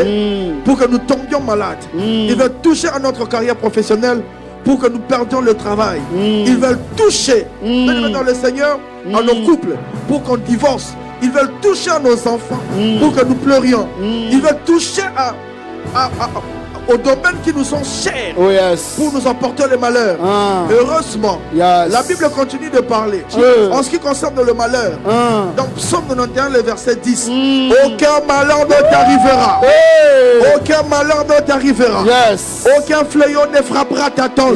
pour que nous tombions malades. Ils veulent toucher à notre carrière professionnelle pour que nous perdions le travail. Ils veulent toucher dans le Seigneur à nos couples pour qu'on divorce. Ils veulent toucher à nos enfants pour que nous pleurions. Ils veulent toucher aux domaines qui nous sont chers pour nous emporter le malheur. Heureusement, la Bible continue de parler en ce qui concerne le malheur. Dans Psaume 91, le verset 10, aucun malheur ne t'arrivera. Aucun malheur ne t'arrivera. Aucun fléau ne frappera ta tente.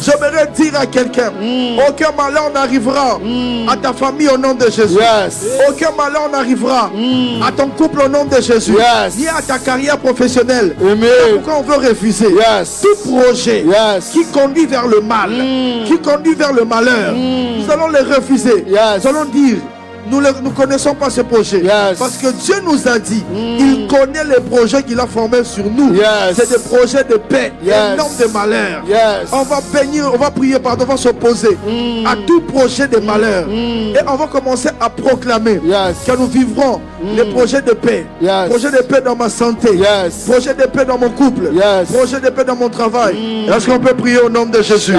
J'aimerais dire à quelqu'un, aucun malheur n'arrivera à ta famille au nom de Jésus. Aucun malheur n'arrivera à ton couple au nom de Jésus, ni à ta carrière professionnelle. Pourquoi on veut refuser tout projet qui conduit vers le mal, qui conduit vers le malheur? Nous allons les refuser. Nous allons dire, nous ne connaissons pas ce projet. Parce que Dieu nous a dit, il connaît les projets qu'il a formés sur nous. C'est des projets de paix et non de malheur. On va prier, on va s'opposer à tout projet de malheur. Et on va commencer à proclamer que nous vivrons les projets de paix. Projets de paix dans ma santé. Projets de paix dans mon couple. Projets de paix dans mon travail. Est-ce qu'on peut prier au nom de Jésus?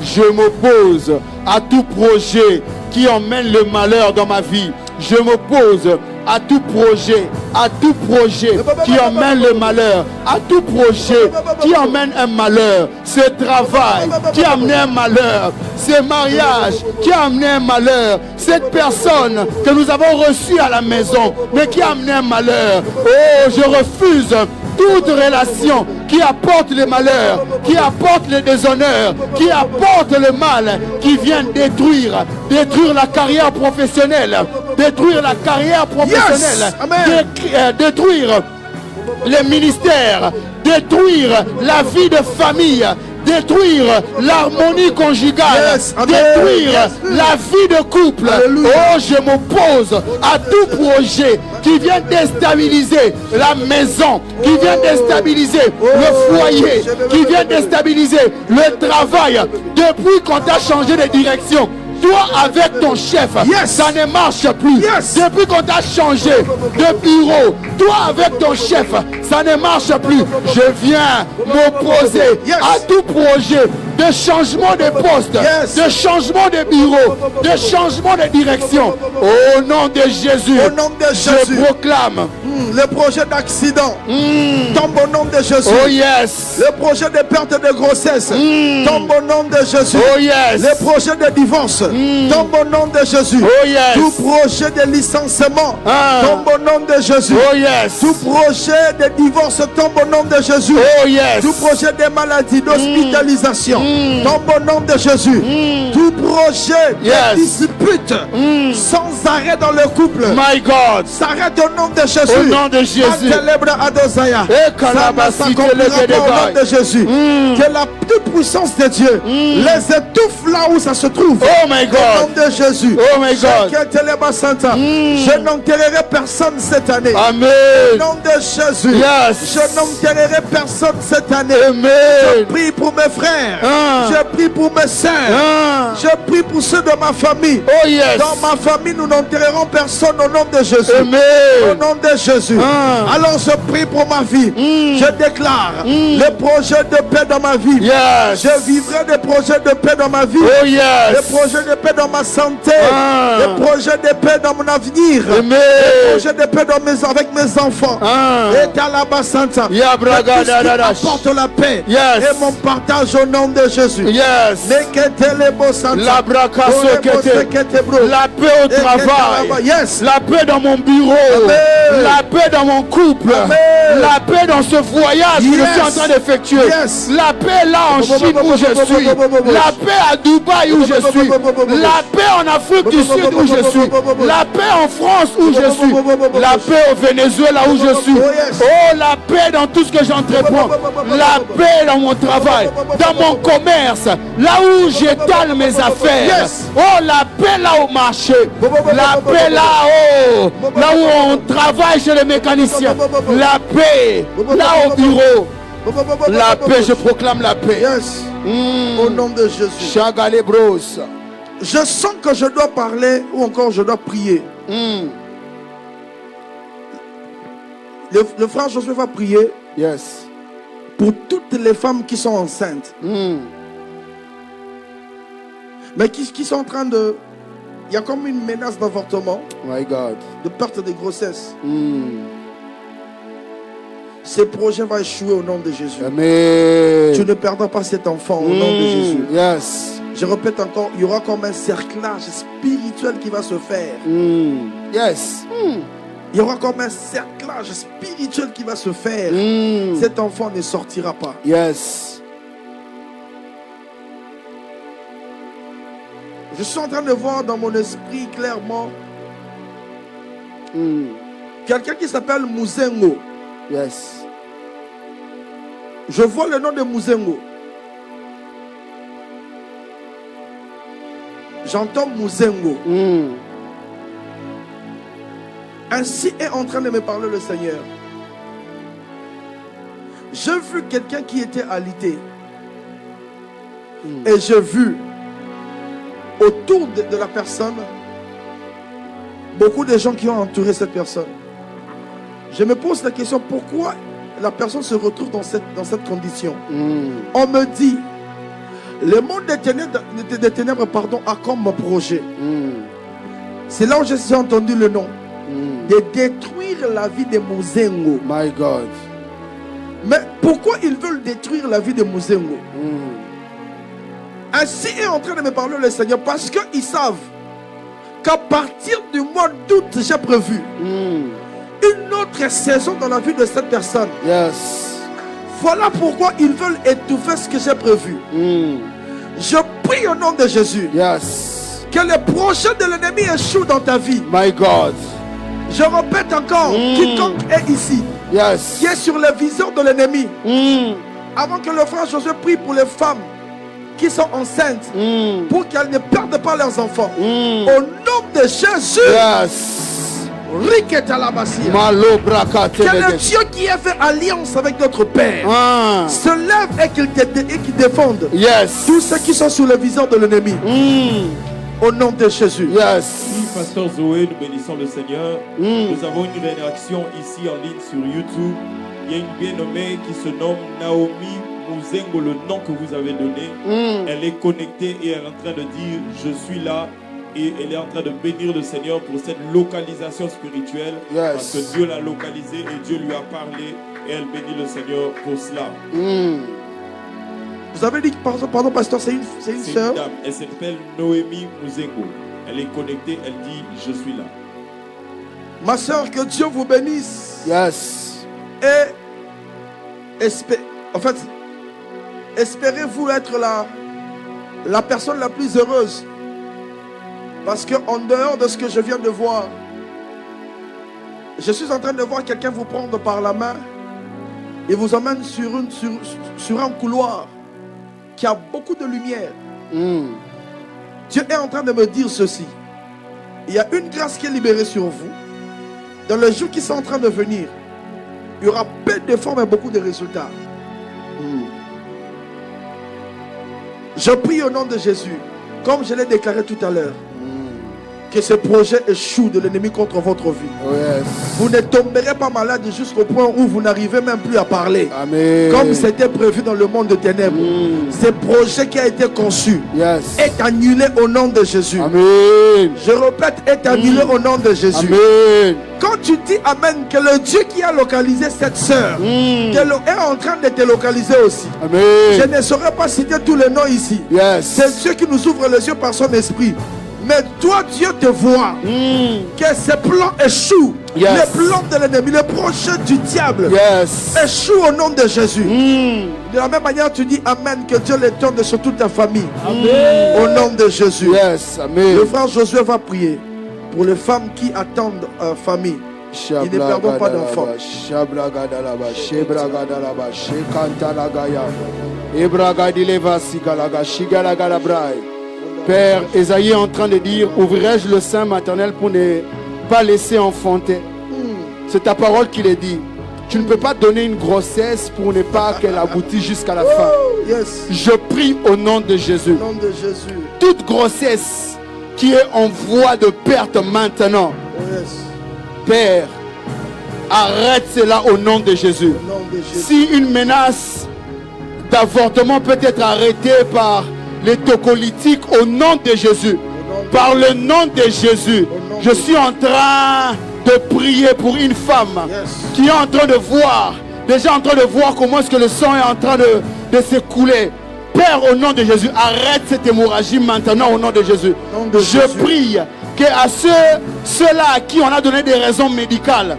Je m'oppose à tout projet qui emmène le malheur dans ma vie. Je m'oppose à tout projet qui emmène le malheur, à tout projet qui emmène un malheur, ce travail qui a amené un malheur, ce mariage qui a amené un malheur, cette personne que nous avons reçue à la maison mais qui a amené un malheur. Oh, je refuse toute relation qui apporte le malheur, qui apporte le déshonneur, qui apporte le mal, qui vient détruire la carrière professionnelle, détruire la carrière professionnelle, détruire les ministères, détruire la vie de famille, détruire l'harmonie conjugale, détruire la vie de couple. Oh, je m'oppose à tout projet qui vient déstabiliser la maison, qui vient déstabiliser le foyer, qui vient déstabiliser le travail. Depuis qu'on t'a changé de direction, toi avec ton chef, ça ne marche plus. Depuis qu'on t'a changé de bureau, toi avec ton chef, ça ne marche plus. Je viens m'opposer à tout projet de changement de poste, de changement de bureau, de changement de direction. Au nom de Jésus, je proclame. Le projet d'accident tombe au nom de Jésus. Oh yes. Le projet de perte de grossesse tombe au nom de Jésus. Oh yes. Le projet de divorce tombe au nom de Jésus. Oh yes. Tout projet de licenciement tombe au nom de Jésus. Oh yes. Tout projet de divorce tombe au nom de Jésus. Oh yes. Tout projet de maladie, d'hospitalisation tombe au nom de Jésus. Tout projet de dispute sans arrêt dans le couple, My God, s'arrête au nom de Jésus. au nom de Jésus. Ça s'accomplira pas au nom de Jésus. Que la toute puissance de Dieu les étouffe là où ça se trouve. Oh my God. Au nom de Jésus. Oh my God. Je n'enterrerai personne cette année. Amen. Au nom de Jésus. Yes. Je n'enterrerai personne cette année. Amen. Je prie pour mes frères. Je prie pour mes sœurs. Je prie pour ceux de ma famille. Oh yes. Dans ma famille, nous n'enterrerons personne au nom de Jésus. Amen. Au nom de Jésus. Alors je prie pour ma vie. Je déclare les projets de paix dans ma vie. Yes. Je vivrai des projets de paix dans ma vie. Oh yes. Des projets de paix dans ma santé. Des projets de paix dans mon avenir. Amen. Des projets de paix avec mes enfants. Et Kalabasanta. Apporte la paix. Yes. Et mon partage au nom de Jésus. Yes. La paix au travail. Yes. La paix dans mon bureau. Amen. La paix dans mon couple. Amen. La paix dans ce voyage que je suis en train d'effectuer. Yes. La paix là en Chine où je suis. La paix à Dubaï où je suis. La paix en Afrique du Sud où je suis. La paix en France où je suis. La paix au Venezuela où je suis. Oh, la paix dans tout ce que j'entreprends. La paix dans mon travail. Dans mon commerce. Là où j'étale mes affaires. Oh, la paix là au marché. La paix là, oh, là où on travaille chez les mécaniciens. La paix là au bureau. La paix, je proclame la paix. Yes. Au nom de Jésus. Chagale bros. Je sens que je dois parler ou encore je dois prier. Le frère Josué va prier Yes. pour toutes les femmes qui sont enceintes. Mais qui sont en train de... Il y a comme une menace d'avortement, My God. de perte de grossesse. Ce projet va échouer au nom de Jésus. Amen. Tu ne perdras pas cet enfant au nom de Jésus. Yes. Je répète encore, il y aura comme un cerclage spirituel qui va se faire. Yes. Il y aura comme un cerclage spirituel qui va se faire. Cet enfant ne sortira pas. Yes. Je suis en train de voir dans mon esprit clairement quelqu'un qui s'appelle Muzengo. Yes. Je vois le nom de Muzengo. J'entends Muzengo. Ainsi est en train de me parler le Seigneur. J'ai vu quelqu'un qui était alité. Et j'ai vu autour de la personne beaucoup de gens qui ont entouré cette personne. Je me pose la question, pourquoi la personne se retrouve dans cette condition? On me dit, le monde des ténèbres a comme projet. C'est là où j'ai entendu le nom. De détruire la vie de Muzengo. My God. Mais pourquoi ils veulent détruire la vie de Muzengo? Ainsi est en train de me parler le Seigneur, parce qu'ils savent qu'à partir du mois d'août, j'ai prévu, une autre saison dans la vie de cette personne. Yes. Voilà pourquoi ils veulent étouffer ce que j'ai prévu. Je prie au nom de Jésus. Yes. Que les projets de l'ennemi échouent dans ta vie. My God. Je répète encore, quiconque est ici, Yes. qui est sur les viseurs de l'ennemi, avant que le frère Josué prie pour les femmes qui sont enceintes, pour qu'elles ne perdent pas leurs enfants. Au nom de Jésus, Yes. Riketa la Basia. Malo brakate Que le lege. Dieu qui a fait alliance avec notre Père Ah. se lève et qu'il défende Yes. tous ceux qui sont sous le viseur de l'ennemi. Au nom de Jésus. Yes. Oui, Pasteur Zoé, nous bénissons le Seigneur. Nous avons une réaction ici en ligne sur YouTube. Il y a une bien-nommée qui se nomme Naomi Muzengo, le nom que vous avez donné. Elle est connectée et elle est en train de dire « Je suis là ». Et elle est en train de bénir le Seigneur pour cette localisation spirituelle. Yes. Parce que Dieu l'a localisée et Dieu lui a parlé. Et elle bénit le Seigneur pour cela. Vous avez dit, pardon pasteur, c'est une C'est une sœur. dame. Elle s'appelle Noémie Muzengo. Elle est connectée. Elle dit « Je suis là ». Ma sœur, que Dieu vous bénisse. Yes. Et espérez-vous être la personne la plus heureuse. Parce qu'en dehors de ce que je viens de voir, je suis en train de voir quelqu'un vous prendre par la main et vous emmène sur un couloir qui a beaucoup de lumière. Dieu est en train de me dire ceci. Il y a une grâce qui est libérée sur vous. Dans les jours qui sont en train de venir, il y aura peu d'efforts mais beaucoup de résultats. Je prie au nom de Jésus, comme je l'ai déclaré tout à l'heure, que ce projet échoue de l'ennemi contre votre vie. Oh yes. Vous ne tomberez pas malade jusqu'au point où vous n'arrivez même plus à parler. Amen. Comme c'était prévu dans le monde de ténèbres. Ce projet qui a été conçu Yes. est annulé au nom de Jésus. Amen. Je répète, est annulé au nom de Jésus. Amen. Quand tu dis Amen, que le Dieu qui a localisé cette sœur est en train de te localiser aussi. Je Amen. ne saurais pas citer tous les noms ici. Yes. C'est Dieu qui nous ouvre les yeux par son esprit. Mais toi, Dieu te voit. Que ces plans échouent. Yes. Les plans de l'ennemi, les projets du diable Yes. échouent au nom de Jésus. De la même manière, tu dis Amen, que Dieu l'étende sur toute ta famille. Amen. Au nom de Jésus. Yes. Amen. Le frère Josué va prier pour les femmes qui attendent famille. Ils ne perdront pas d'enfants. Père, Esaïe est en train de dire, ouvrirai-je le sein maternel pour ne pas laisser enfanter? C'est ta parole qui le dit. Tu ne peux pas donner une grossesse pour ne pas qu'elle aboutisse jusqu'à la fin. Yes. Je prie au nom de Jésus. Au nom de Jésus. Toute grossesse qui est en voie de perte maintenant, Oh yes. Père, arrête cela au nom de Jésus. Au nom de Jésus. Si une menace d'avortement peut être arrêtée par les tocolytiques au nom de Jésus, par le nom de Jésus, je suis en train de prier pour une femme qui est en train de voir, déjà en train de voir comment est-ce que le sang est en train de s'écouler. Père, au nom de Jésus, arrête cette hémorragie maintenant au nom de Jésus. Je prie qu'à ceux-là à qui on a donné des raisons médicales,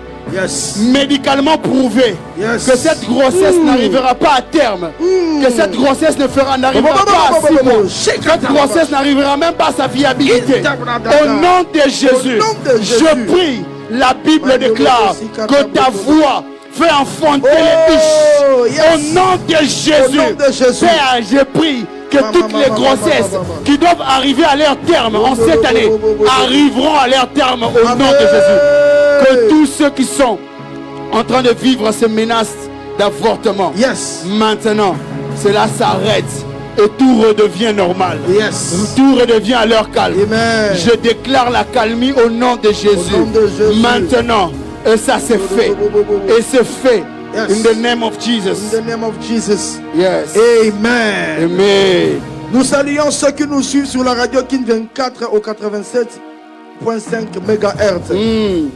médicalement prouvées, que cette grossesse n'arrivera pas à terme, que cette grossesse n'arrivera pas à 6 mois, cette grossesse n'arrivera même pas à sa viabilité. Au nom de Jésus, je prie, la Bible déclare que ta voix fait enfanter les biches. Au nom de Jésus, Père, je prie que toutes les grossesses qui doivent arriver à leur terme en cette année arriveront à leur terme au nom de Jésus. Que tous ceux qui sont en train de vivre ces menaces d'avortement, maintenant, cela s'arrête et tout redevient normal. Tout redevient à leur calme. Je déclare la calmie au nom de Jésus. Maintenant, et ça c'est fait. Et c'est fait. In the name of Jesus. In the name of Jesus. Yes. Amen. Amen. Nous saluons ceux qui nous suivent sur la radio Kin 24 au 87.5 MHz.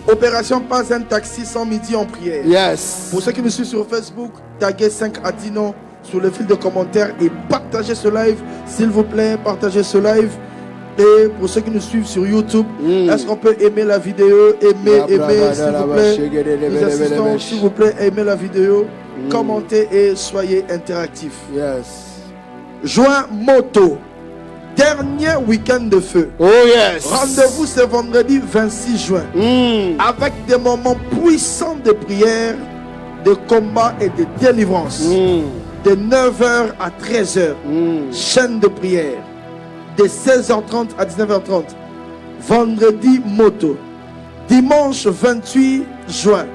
Opération Pas un taxi sans midi en prière. Yes. Pour ceux qui nous suivent sur Facebook, taguez 5 Adino sur le fil de commentaires et partagez ce live. S'il vous plaît, partagez ce live. Et pour ceux qui nous suivent sur YouTube, est-ce qu'on peut aimer la vidéo? Aimer, s'il vous plaît. Les assistants, s'il vous plaît, aimez la vidéo, commentez et soyez interactifs. Yes. Juin Moto, dernier week-end de feu. Oh yes. Rendez-vous ce vendredi 26 juin avec des moments puissants de prière, de combat et de délivrance. De 9h à 13h, chaîne de prière. De 16h30 à 19h30, vendredi moto. Dimanche 28 juin,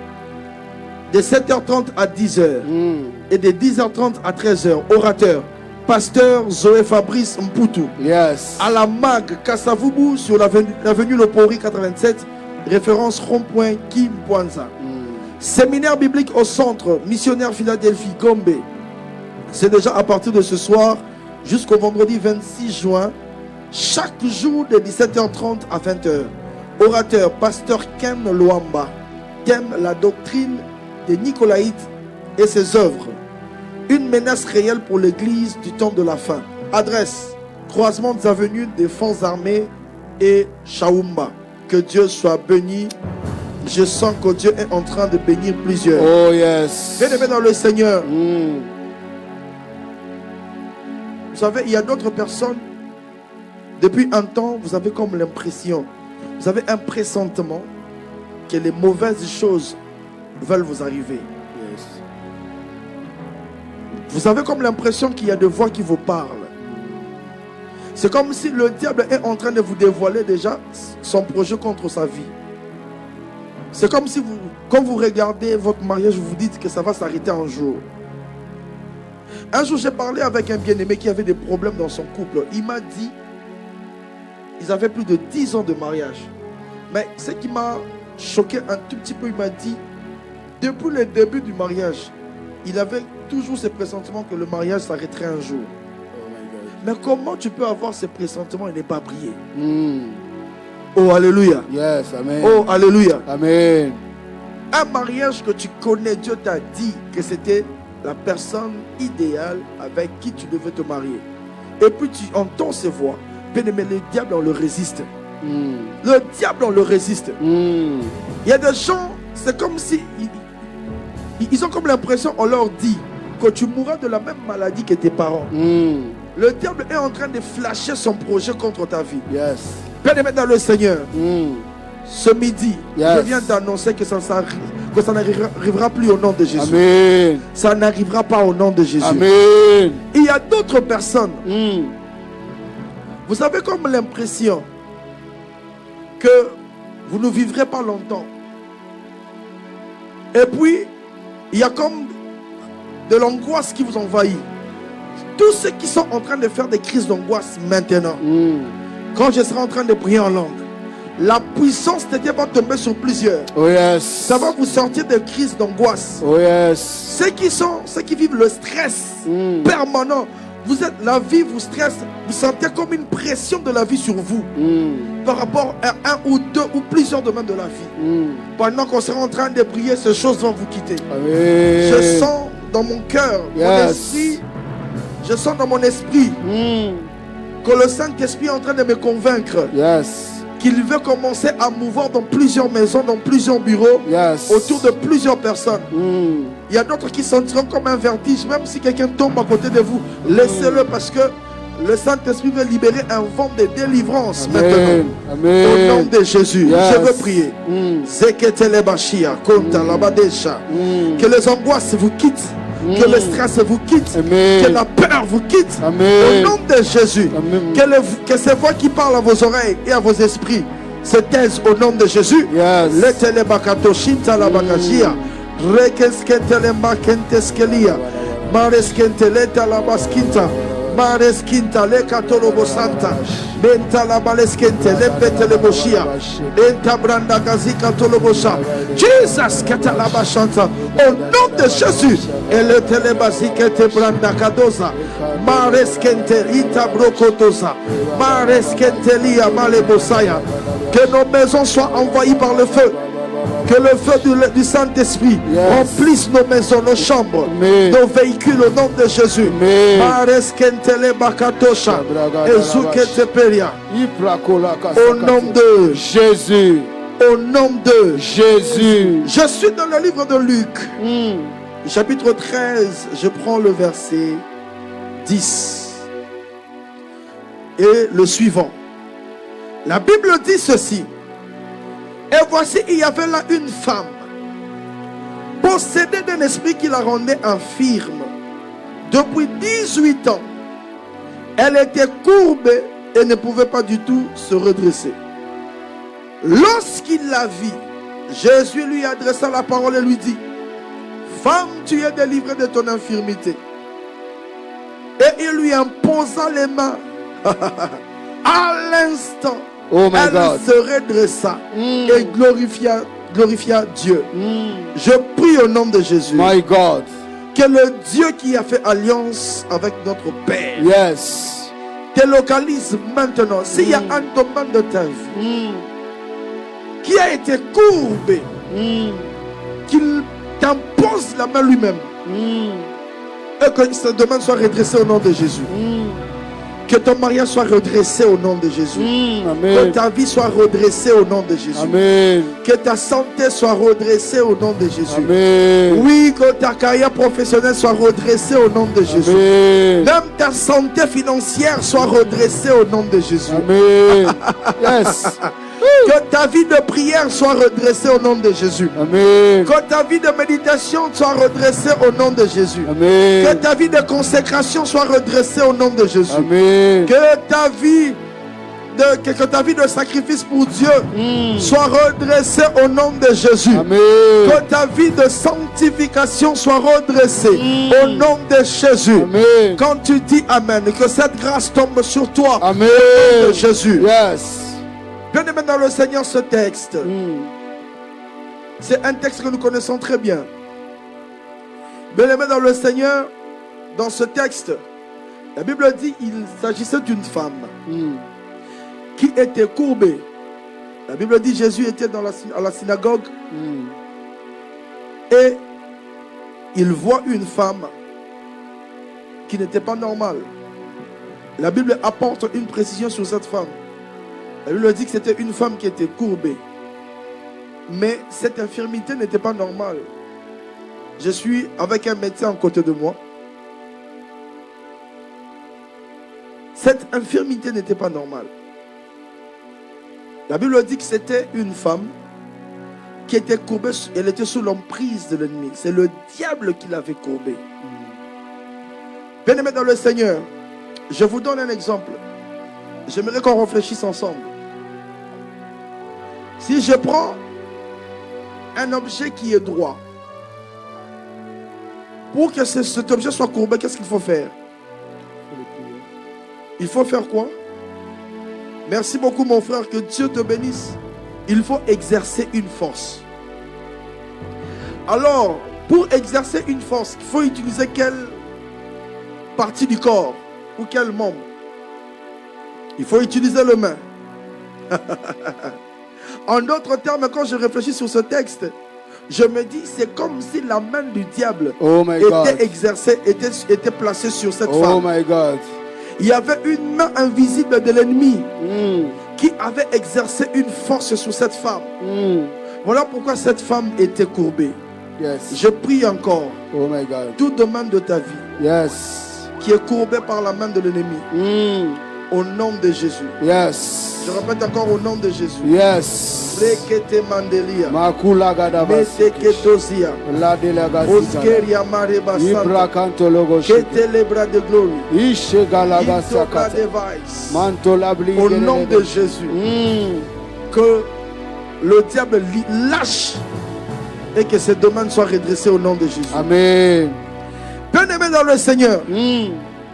de 7h30 à 10h et de 10h30 à 13h, orateur, pasteur Zoé Fabrice Mputu. Yes. À la MAG Kassavubu sur l'avenue Lopori 87, référence rond-point Kimbwanza. Séminaire biblique au centre, missionnaire Philadelphie, Gombe. C'est déjà à partir de ce soir jusqu'au vendredi 26 juin, chaque jour de 17h30 à 20h. Orateur, pasteur Ken Luamba. Thème, la doctrine des Nicolaïtes et ses œuvres. Une menace réelle pour l'église du temps de la fin. Adresse, croisement des avenues des Fonds armés et Chaoumba. Que Dieu soit béni. Je sens que Dieu est en train de bénir plusieurs. Oh yes. Bien-aimés dans le Seigneur. Vous savez, il y a d'autres personnes, depuis un temps, vous avez comme l'impression, vous avez un pressentement que les mauvaises choses veulent vous arriver. Yes. Vous avez comme l'impression qu'il y a des voix qui vous parlent. C'est comme si le diable est en train de vous dévoiler déjà son projet contre sa vie. C'est comme si vous, quand vous regardez votre mariage, vous vous dites que ça va s'arrêter un jour. Un jour, j'ai parlé avec un bien-aimé qui avait des problèmes dans son couple. Il m'a dit, ils avaient plus de 10 ans de mariage. Mais ce qui m'a choqué un tout petit peu, il m'a dit, depuis le début du mariage, il avait toujours ce pressentiment que le mariage s'arrêterait un jour. Oh my God. Mais comment tu peux avoir ce pressentiment et ne pas prier? Oh, alléluia. Yes, amen. Oh, alléluia. Amen. Un mariage que tu connais, Dieu t'a dit que c'était la personne idéale avec qui tu devais te marier. Et puis tu entends ces voix. Bien aimé, le diable, on le résiste. Le diable, on le résiste. Il y a des gens, c'est comme si ils ont comme l'impression, on leur dit que tu mourras de la même maladie que tes parents. Le diable est en train de flasher son projet contre ta vie. Yes. Bien aimé dans le Seigneur, ce midi, je viens d'annoncer que ça n'arrivera plus au nom de Jésus. Amen. Ça n'arrivera pas au nom de Jésus. Amen. Il y a d'autres personnes. Vous avez comme l'impression que vous ne vivrez pas longtemps. Et puis, il y a comme de l'angoisse qui vous envahit. Tous ceux qui sont en train de faire des crises d'angoisse maintenant, quand je serai en train de prier en langue, la puissance de Dieu va tomber sur plusieurs. Oh yes. Ça va vous sortir de crises d'angoisse. Oh yes. Ceux qui vivent le stress permanent, vous êtes, la vie vous stresse, vous sentez comme une pression de la vie sur vous par rapport à un ou deux ou plusieurs domaines de la vie. Pendant qu'on sera en train de prier, ces choses vont vous quitter. Amen. Je sens dans mon cœur, mon esprit, je sens dans mon esprit que le Saint-Esprit est en train de me convaincre qu'il veut commencer à mouvoir dans plusieurs maisons, dans plusieurs bureaux, autour de plusieurs personnes. Il y a d'autres qui sentiront comme un vertige, même si quelqu'un tombe à côté de vous, laissez-le parce que le Saint-Esprit veut libérer un vent de délivrance maintenant. Amen. Au nom de Jésus, je veux prier. Que les angoisses vous quittent. Que le stress vous quitte. Amen. Que la peur vous quitte. Amen. Au nom de Jésus. Amen. Que ces voix qui parlent à vos oreilles et à vos esprits se taisent au nom de Jésus. Le telebakato shinta la bagajia. Rekeskentele makenteskelia. Mareskenteleta la baskinta. Mareskinta le katolobo santa. Benta la baleskente le betele boshia. Enta branda gazika tolobosha. Jesus katalaba shanta. Au nom de Jésus. Et le telebazikete branda kadosa. Mareskente ita brokotosa. Mareskente lia malebosaya. Que nos maisons soient envahies par le feu. Que le feu du Saint-Esprit remplisse nos maisons, nos chambres, Amen. nos véhicules au nom de Jésus. Amen. Mareskentele bakatosha, ezuketeperia. Au nom de Jésus. Au nom de Jésus. Je suis dans le livre de Luc, chapitre 13, je prends le verset 10 et le suivant. La Bible dit ceci. Et voici, il y avait là une femme possédée d'un esprit qui la rendait infirme. Depuis 18 ans, elle était courbée et ne pouvait pas du tout se redresser. Lorsqu'il la vit, Jésus lui adressa la parole et lui dit: Femme, tu es délivrée de ton infirmité. Et il lui imposa les mains. À l'instant, elle se redressa et glorifia Dieu. Je prie au nom de Jésus. My God. Que le Dieu qui a fait alliance avec notre Père Yes. te localise maintenant. S'il y a un domaine de ta vie qui a été courbé, qu'il t'impose la main lui-même, et que ce domaine soit redressé au nom de Jésus. Que ton mariage soit redressé au nom de Jésus. Que ta vie soit redressée au nom de Jésus. Amen. Que ta santé soit redressée au nom de Jésus. Amen. Oui, que ta carrière professionnelle soit redressée au nom de Jésus. Amen. Même ta santé financière soit redressée au nom de Jésus. Amen. Yes. Que ta vie de prière soit redressée au nom de Jésus. Amen. Que ta vie de méditation soit redressée au nom de Jésus. Amen. Que ta vie de consécration soit redressée au nom de Jésus. Amen. Que ta vie de sacrifice pour Dieu soit redressée au nom de Jésus. Amen. Que ta vie de sanctification soit redressée au nom de Jésus. Amen. Quand tu dis Amen, que cette grâce tombe sur toi Amen. au nom de Jésus. Yes. Bien-aimé dans le Seigneur, ce texte, c'est un texte que nous connaissons très bien. Bien-aimé dans le Seigneur, dans ce texte, la Bible dit qu'il s'agissait d'une femme qui était courbée. La Bible dit Jésus était à la synagogue et il voit une femme qui n'était pas normale. La Bible apporte une précision sur cette femme. La Bible dit que c'était une femme qui était courbée. Mais cette infirmité n'était pas normale. Je suis avec un médecin à côté de moi. Cette infirmité n'était pas normale. La Bible dit que c'était une femme qui était courbée. Elle était sous l'emprise de l'ennemi. C'est le diable qui l'avait courbée. Bien-aimés dans le Seigneur, je vous donne un exemple. J'aimerais qu'on réfléchisse ensemble. Si je prends un objet qui est droit, pour que cet objet soit courbé, qu'est-ce qu'il faut faire? Il faut faire quoi? Merci beaucoup mon frère, que Dieu te bénisse. Il faut exercer une force. Alors, pour exercer une force, il faut utiliser quelle partie du corps ou quel membre? Il faut utiliser le main. En d'autres termes, quand je réfléchis sur ce texte, je me dis, c'est comme si la main du diable était exercée, était placée sur cette femme. Oh my God. Il y avait une main invisible de l'ennemi qui avait exercé une force sur cette femme. Voilà pourquoi cette femme était courbée. Yes. Je prie encore. Oh my God. Tout domaine de ta vie Yes. qui est courbé par la main de l'ennemi. Au nom de Jésus. Yes. Je répète encore au nom de Jésus. Yes. Lekete mandelia. Makula gadabas. Meteketosia. La delegacia. Oskeria mareba Ibra santa. canto logo. Kete les bras de glory. Ishe galabasa Itoka kata. device. Manto labli. Au nom de Jésus. Que le diable lâche et que ce domaine soit redressé au nom de Jésus. Amen. Bien-aimés dans le Seigneur,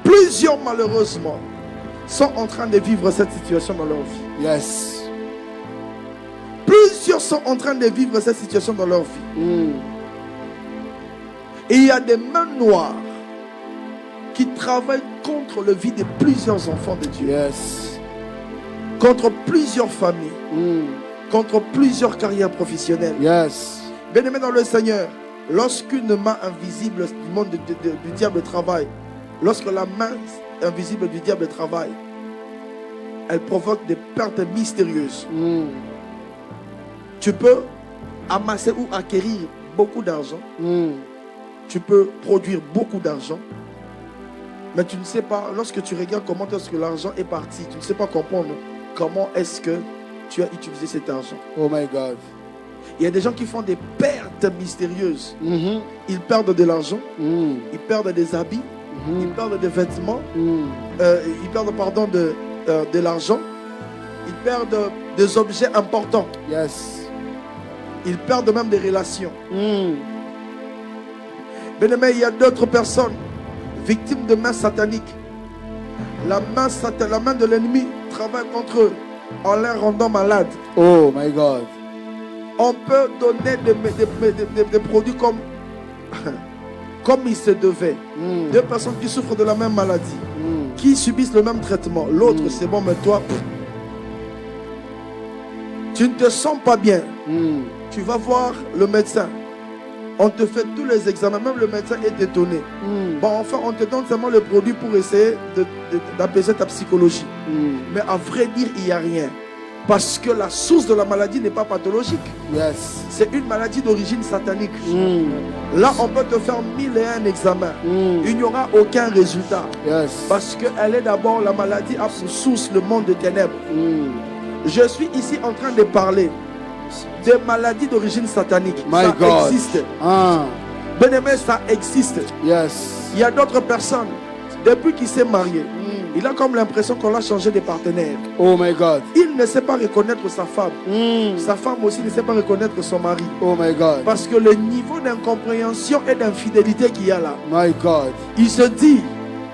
plusieurs malheureusement sont en train de vivre cette situation dans leur vie. Yes. Plusieurs sont en train de vivre cette situation dans leur vie. Et il y a des mains noires qui travaillent contre le vie de plusieurs enfants de Dieu. Yes. Contre plusieurs familles. contre plusieurs carrières professionnelles. Yes. Bien-aimé dans le Seigneur, lorsqu'une main invisible du monde du diable travaille, lorsque la main invisible du diable travaille, elle provoque des pertes mystérieuses. Tu peux amasser ou acquérir beaucoup d'argent. Tu peux produire beaucoup d'argent. Mais tu ne sais pas, lorsque tu regardes comment est-ce que l'argent est parti, tu ne sais pas comprendre comment est-ce que tu as utilisé cet argent. Oh my God. Il y a des gens qui font des pertes mystérieuses. Ils perdent de l'argent, ils perdent des habits, ils perdent des vêtements, ils perdent de l'argent, ils perdent des objets importants. Yes. Ils perdent même des relations. Bien-aimé, il y a d'autres personnes victimes de mains sataniques. La main de l'ennemi travaille contre eux en les rendant malades. Oh my God. On peut donner des produits comme il se devait. Deux personnes qui souffrent de la même maladie, qui subissent le même traitement. L'autre, c'est bon, mais toi, tu ne te sens pas bien. Tu vas voir le médecin. On te fait tous les examens, même le médecin est étonné. Bon, enfin, on te donne seulement le produit pour essayer d'apaiser ta psychologie. Mais à vrai dire, il n'y a rien. Parce que la source de la maladie n'est pas pathologique. Yes. C'est une maladie d'origine satanique. Là, on peut te faire 1001 examens. Il n'y aura aucun résultat. Yes. Parce qu'elle est d'abord, la maladie a pour source le monde des ténèbres. Je suis ici en train de parler des maladies d'origine satanique. My ça God. existe. Ah. Bien aimé, ça existe. Yes. Il y a d'autres personnes, depuis qu'il s'est marié, il a comme l'impression qu'on l'a changé de partenaire. Oh my God. Il ne sait pas reconnaître sa femme. Sa femme aussi ne sait pas reconnaître son mari. Oh my God. Parce que le niveau d'incompréhension et d'infidélité qu'il y a là, My God. il se dit,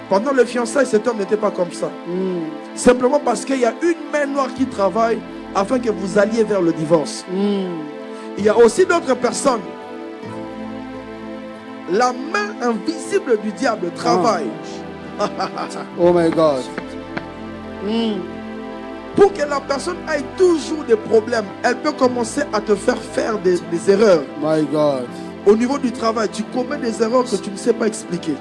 pendant le fiançailles, cet homme n'était pas comme ça. Simplement parce qu'il y a une main noire qui travaille afin que vous alliez vers le divorce. Il y a aussi d'autres personnes. La main invisible du diable travaille. Oh my God. Pour que la personne ait toujours des problèmes, elle peut commencer à te faire des erreurs. My God. Au niveau du travail, tu commets des erreurs que tu ne sais pas expliquer.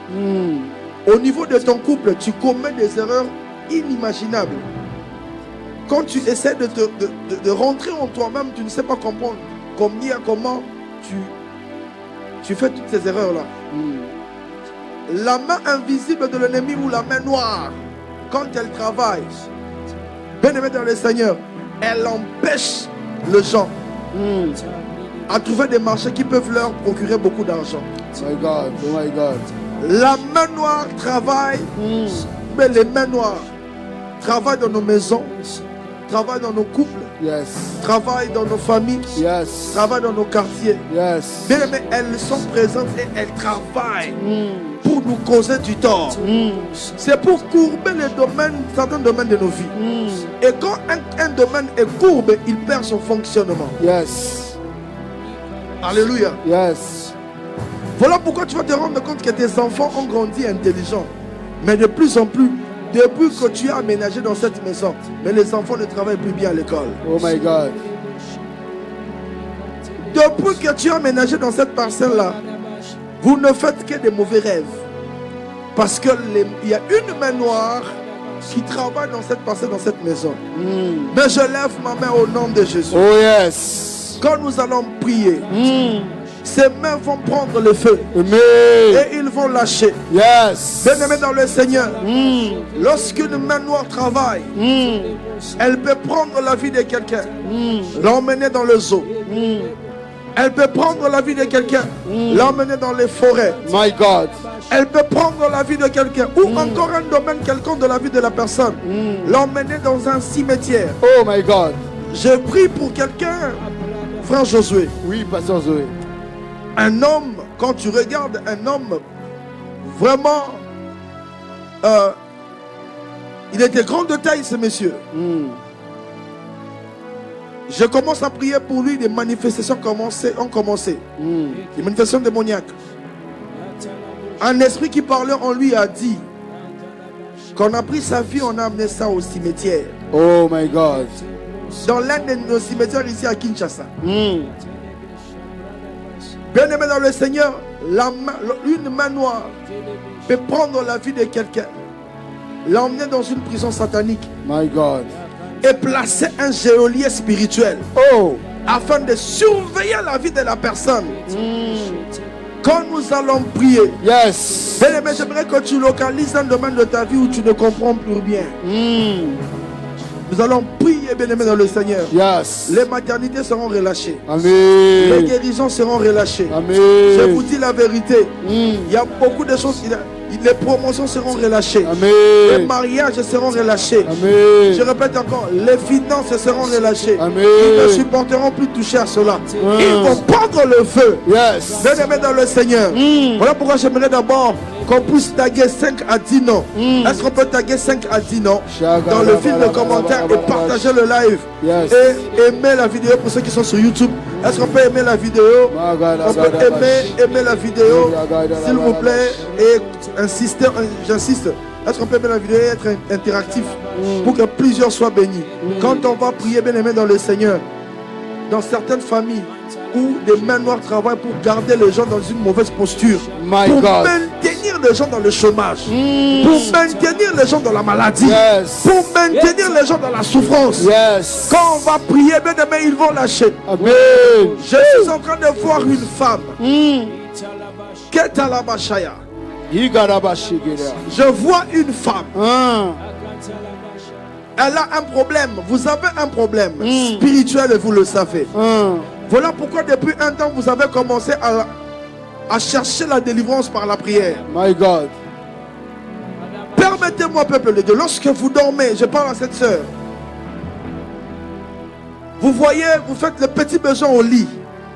Au niveau de ton couple, tu commets des erreurs inimaginables. Quand tu essaies de rentrer en toi-même, tu ne sais pas comprendre comment tu fais toutes ces erreurs-là. La main invisible de l'ennemi ou la main noire, quand elle travaille, bien aimé dans le Seigneur, elle empêche les gens à trouver des marchés qui peuvent leur procurer beaucoup d'argent. My God. Oh my God. La main noire travaille, mais les mains noires travaillent dans nos maisons, travaillent dans nos couples, Yes. travaillent dans nos familles, Yes. travaillent dans nos quartiers. Yes. Bien aimé, elles sont présentes et elles travaillent pour nous causer du tort. C'est pour courber certains domaines de nos vies. Et quand un domaine est courbé, il perd son fonctionnement. Yes. Alléluia. Yes. Voilà pourquoi tu vas te rendre compte que tes enfants ont grandi intelligents. Mais de plus en plus, depuis que tu as aménagé dans cette maison, mais les enfants ne travaillent plus bien à l'école. Oh my God. Depuis que tu as aménagé dans cette parcelle-là, vous ne faites que des mauvais rêves. Parce qu'il y a une main noire qui travaille dans cette parcelle, dans cette maison. Mais je lève ma main au nom de Jésus. Oh yes. Quand nous allons prier, ces mains vont prendre le feu Amen. et ils vont lâcher. Yes. Bien-aimé dans le Seigneur, lorsqu'une main noire travaille, elle peut prendre la vie de quelqu'un, l'emmener dans le zoo. Elle peut prendre la vie de quelqu'un, l'emmener dans les forêts. My God. Elle peut prendre la vie de quelqu'un ou encore un domaine quelconque de la vie de la personne, l'emmener dans un cimetière. Oh my God. Je prie pour quelqu'un, frère Josué. Oui, Pasteur Zoé. Un homme, quand tu regardes un homme, vraiment, il était grand de taille, ce monsieur. Je commence à prier pour lui, des manifestations ont commencé. Des manifestations démoniaques. Un esprit qui parlait en lui a dit qu'on a pris sa vie, on a amené ça au cimetière. Oh my God. dans l'un de nos cimetières ici à Kinshasa. Bien-aimé dans le Seigneur, une main noire peut prendre la vie de quelqu'un, l'emmener dans une prison satanique. My God. Et placer un geôlier spirituel afin de surveiller la vie de la personne. Quand nous allons prier, Yes. bien-aimé, j'aimerais que tu localises un domaine de ta vie où tu ne comprends plus bien. Nous allons prier, bien-aimé dans le Seigneur. Yes. Les maternités seront relâchées. Les Amen. guérisons seront relâchées. Amen. Je vous dis la vérité. Il y a beaucoup de choses. Les promotions seront relâchées. Les Amen. mariages seront relâchés. Amen. Je répète encore, les finances seront relâchées. Amen. Ils ne supporteront plus toucher à cela. Ils vont prendre le feu. Yes. Bien-aimé dans le Seigneur. Voilà pourquoi j'aimerais d'abord qu'on puisse taguer 5 à 10 noms. Est-ce qu'on peut taguer 5 à 10 noms dans le fil de commentaires et partager le live? Yes. Et aimer la vidéo pour ceux qui sont sur YouTube. Est-ce qu'on peut aimer la vidéo? On peut aimer la vidéo, s'il vous plaît, et insister, j'insiste. Est-ce qu'on peut aimer la vidéo et être interactif pour que plusieurs soient bénis? Quand on va prier, bien aimé dans le Seigneur, dans certaines familles où des mains noires travaillent pour garder les gens dans une mauvaise posture, My pour God. maintenir les gens dans le chômage, pour maintenir les gens dans la maladie, Yes. pour maintenir les gens dans la souffrance. Yes. Quand on va prier, bien aimé, ils vont lâcher. Amen. Je suis en train de voir une femme. Ketalabashaya. Igarabashigera. Je vois une femme. Elle a un problème. Vous avez un problème spirituel et vous le savez. Voilà pourquoi depuis un temps vous avez commencé à chercher la délivrance par la prière. My God. Permettez-moi, peuple de Dieu, lorsque vous dormez, je parle à cette sœur. Vous voyez, vous faites le petit besoin au lit.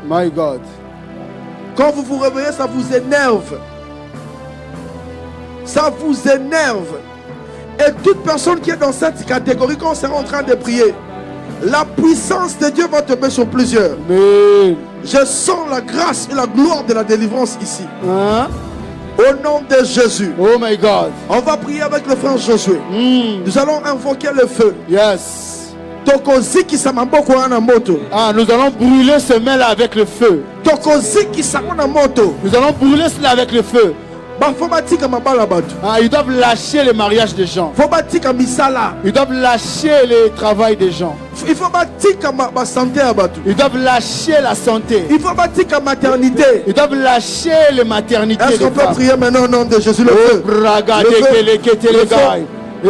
My God. Quand vous vous réveillez, ça vous énerve. Ça vous énerve. Et toute personne qui est dans cette catégorie, quand on sera en train de prier, la puissance de Dieu va tomber sur plusieurs. Amen. Je sens la grâce et la gloire de la délivrance ici. Hein? Au nom de Jésus. Oh my God. On va prier avec le frère Josué. Nous allons invoquer le feu. Yes. Tokoziki samamboko ana moto. Ah, nous allons brûler ce main-là avec le feu. Tokoziki samana moto. Nous allons brûler cela avec le feu. Bafobatika mabala batu. Ah, ils doivent lâcher le mariage des gens. Fobatika misala. Ils doivent lâcher le travail des gens. Il faut batika ma santé à batu. Ils doivent lâcher la santé. Il faut batika maternité. Ils doivent lâcher les maternités. Est-ce qu'on des peut femmes. prier maintenant au nom de Jésus le feu? Braga Le feu. dekele ketelegai.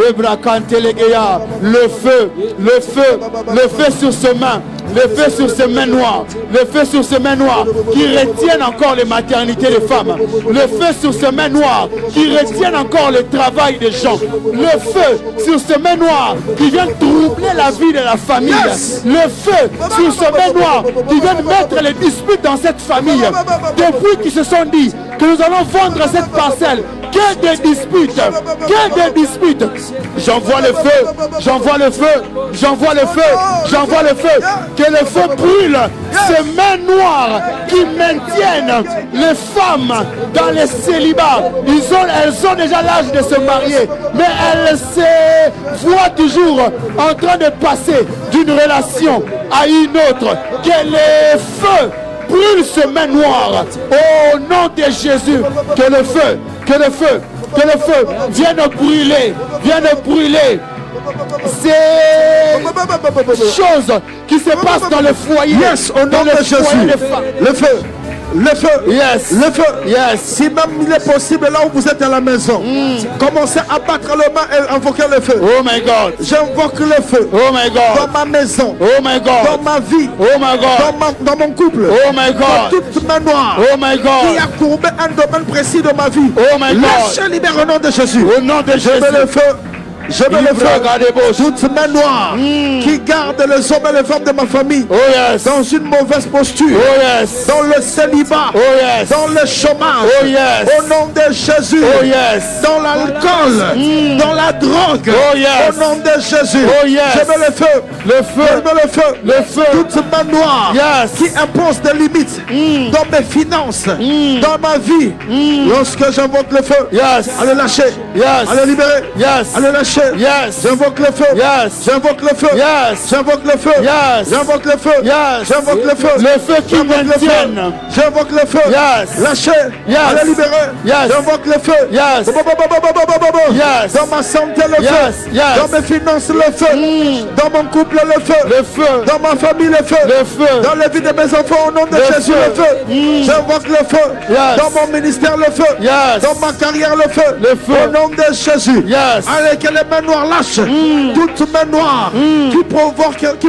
Ebra kantelegeya. Le feu, le feu, le feu sur ce main. Le feu sur ces mains noires. Le feu sur ces mains noires qui retiennent encore les maternités des femmes. Le feu sur ces mains noires qui retiennent encore le travail des gens. Le feu sur ces mains noires qui viennent troubler la vie de la famille. Yes. Le feu sur ces mains noires qui viennent mettre les disputes dans cette famille. Depuis qu'ils se sont dit que nous allons vendre cette parcelle. Que des disputes. Que des disputes. J'envoie le feu. J'envoie le feu. J'envoie le feu. J'envoie le feu. Que le feu brûle ces mains noires qui maintiennent les femmes dans les célibats. Elles ont déjà l'âge de se marier, mais elles se voient toujours en train de passer d'une relation à une autre. Que le feu brûle ces mains noires au nom de Jésus. Que le feu, que le feu, que le feu vienne brûler ces choses qui se passent dans le foyer. Yes, au nom dans de le foyer Jésus. des femmes. Le feu. Le feu. Yes. Le feu. Yes. Si même il est possible là où vous êtes à la maison, commencez à battre le main et invoquer le feu. Oh my God. J'invoque le feu Oh my dans God. ma maison, Oh my dans God. ma vie, Oh my God. dans mon couple, Oh my dans God. toute main noire Oh my qui God. a courbé un domaine précis de ma vie. Oh my God. Lâchez, libère au nom de Jésus. Au nom de Je mets le Jésus. feu. Je mets le feu. Toute main noire qui garde les hommes et les femmes de ma famille Oh yes. dans une mauvaise posture, Oh yes. dans le célibat, Oh yes. dans le chômage, Oh yes. au nom de Jésus, Oh yes. dans l'alcool, dans la drogue, Oh yes. au nom de Jésus, Oh yes. je mets le feu, Le je feu. mets le feu, Le feu. toute main noire Yes. qui impose des limites dans mes finances, dans ma vie, lorsque j'invoque le feu, Yes. à le lâcher, Yes. à le libérer, Yes. à le lâcher. lâché. Yes. J'invoque le feu. Yes. J'invoque le feu. Yes. J'invoque le feu. Yes. J'invoque le feu. Yes. J'invoque le feu. Le feu qui J'invoque le feu. maintienne. J'invoque le feu. Yes. Lâchez. Yes. Allez libérer. Yes. J'invoque le feu. Yes. Yes. Dans ma santé le Yes. feu. Yes. Dans mes finances le feu. Dans mon couple le feu. Le feu. Dans ma famille le feu. Le feu. Dans la vie de mes enfants au nom de Le Jésus feu. le feu. J'invoque le feu. Yes. Dans mon ministère le feu. Yes. Dans ma carrière le feu. Le feu. Au nom de Jésus. Yes. Allez, que les mains noires lâchent. Toutes mains noires qui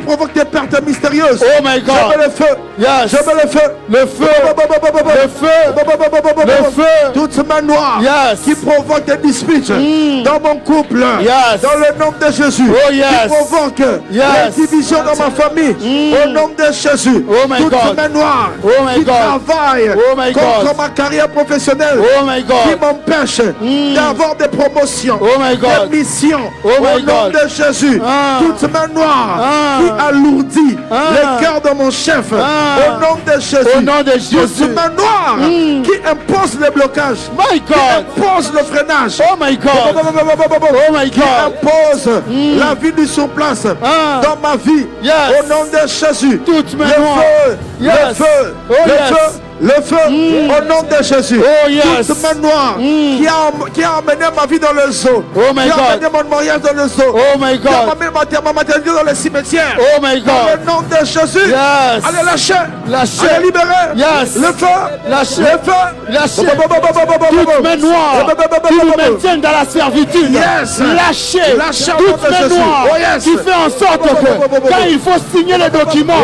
provoquent des pertes mystérieuses. Oh my Je God. mets le feu. Yes. Je mets le feu. Le feu. Le feu. Le feu. Toutes mains noires Yes. qui provoquent des disputes dans mon couple. Yes. Dans le nom de Jésus. Oh, yes. Qui provoquent Yes. des divisions dans ma famille. Au nom de Jésus. Oh my Toutes God. mains noires Oh my qui God. travaillent Oh my contre God. ma carrière professionnelle. Oh my Qui God. m'empêchent d'avoir des promotions. Oh my God. Des missions. Oh au my nom God. de Jésus. Ah. Toutes mains noires Ah. qui alourdit Ah. le cœur de mon chef. Ah. Au nom de Jésus. Au nom de Jésus. Toutes mains noires qui imposent les blocages. My Qui God. imposent le freinage. Oh my God. Oh my Qui God. impose la vie du sur-place Ah. dans ma vie. Yes. Au nom de Jésus. Toutes mains Le noires. feu. Yes. Le feu. Oh, le yes. feu. Le feu au nom de Jésus. Oh, yes. Toute main noire qui a amené ma vie dans le zoo. Oh, my qui a God. amené mon mariage dans le zoo. Oh my Qui a God. amené ma maternité dans le cimetière. Oh my Dans God. le nom de Jésus. Yes. Allez lâcher. Lâchez. Allez libérer. Yes. Le feu. Lâchez. Le feu. Lâchez. Toutes mains noires qui nous maintiennent dans la servitude. Yes. Lâchez. Lâchez au nom Toutes de mains Jésus. noires Oh, yes. qui fait en sorte que quand il faut signer les documents,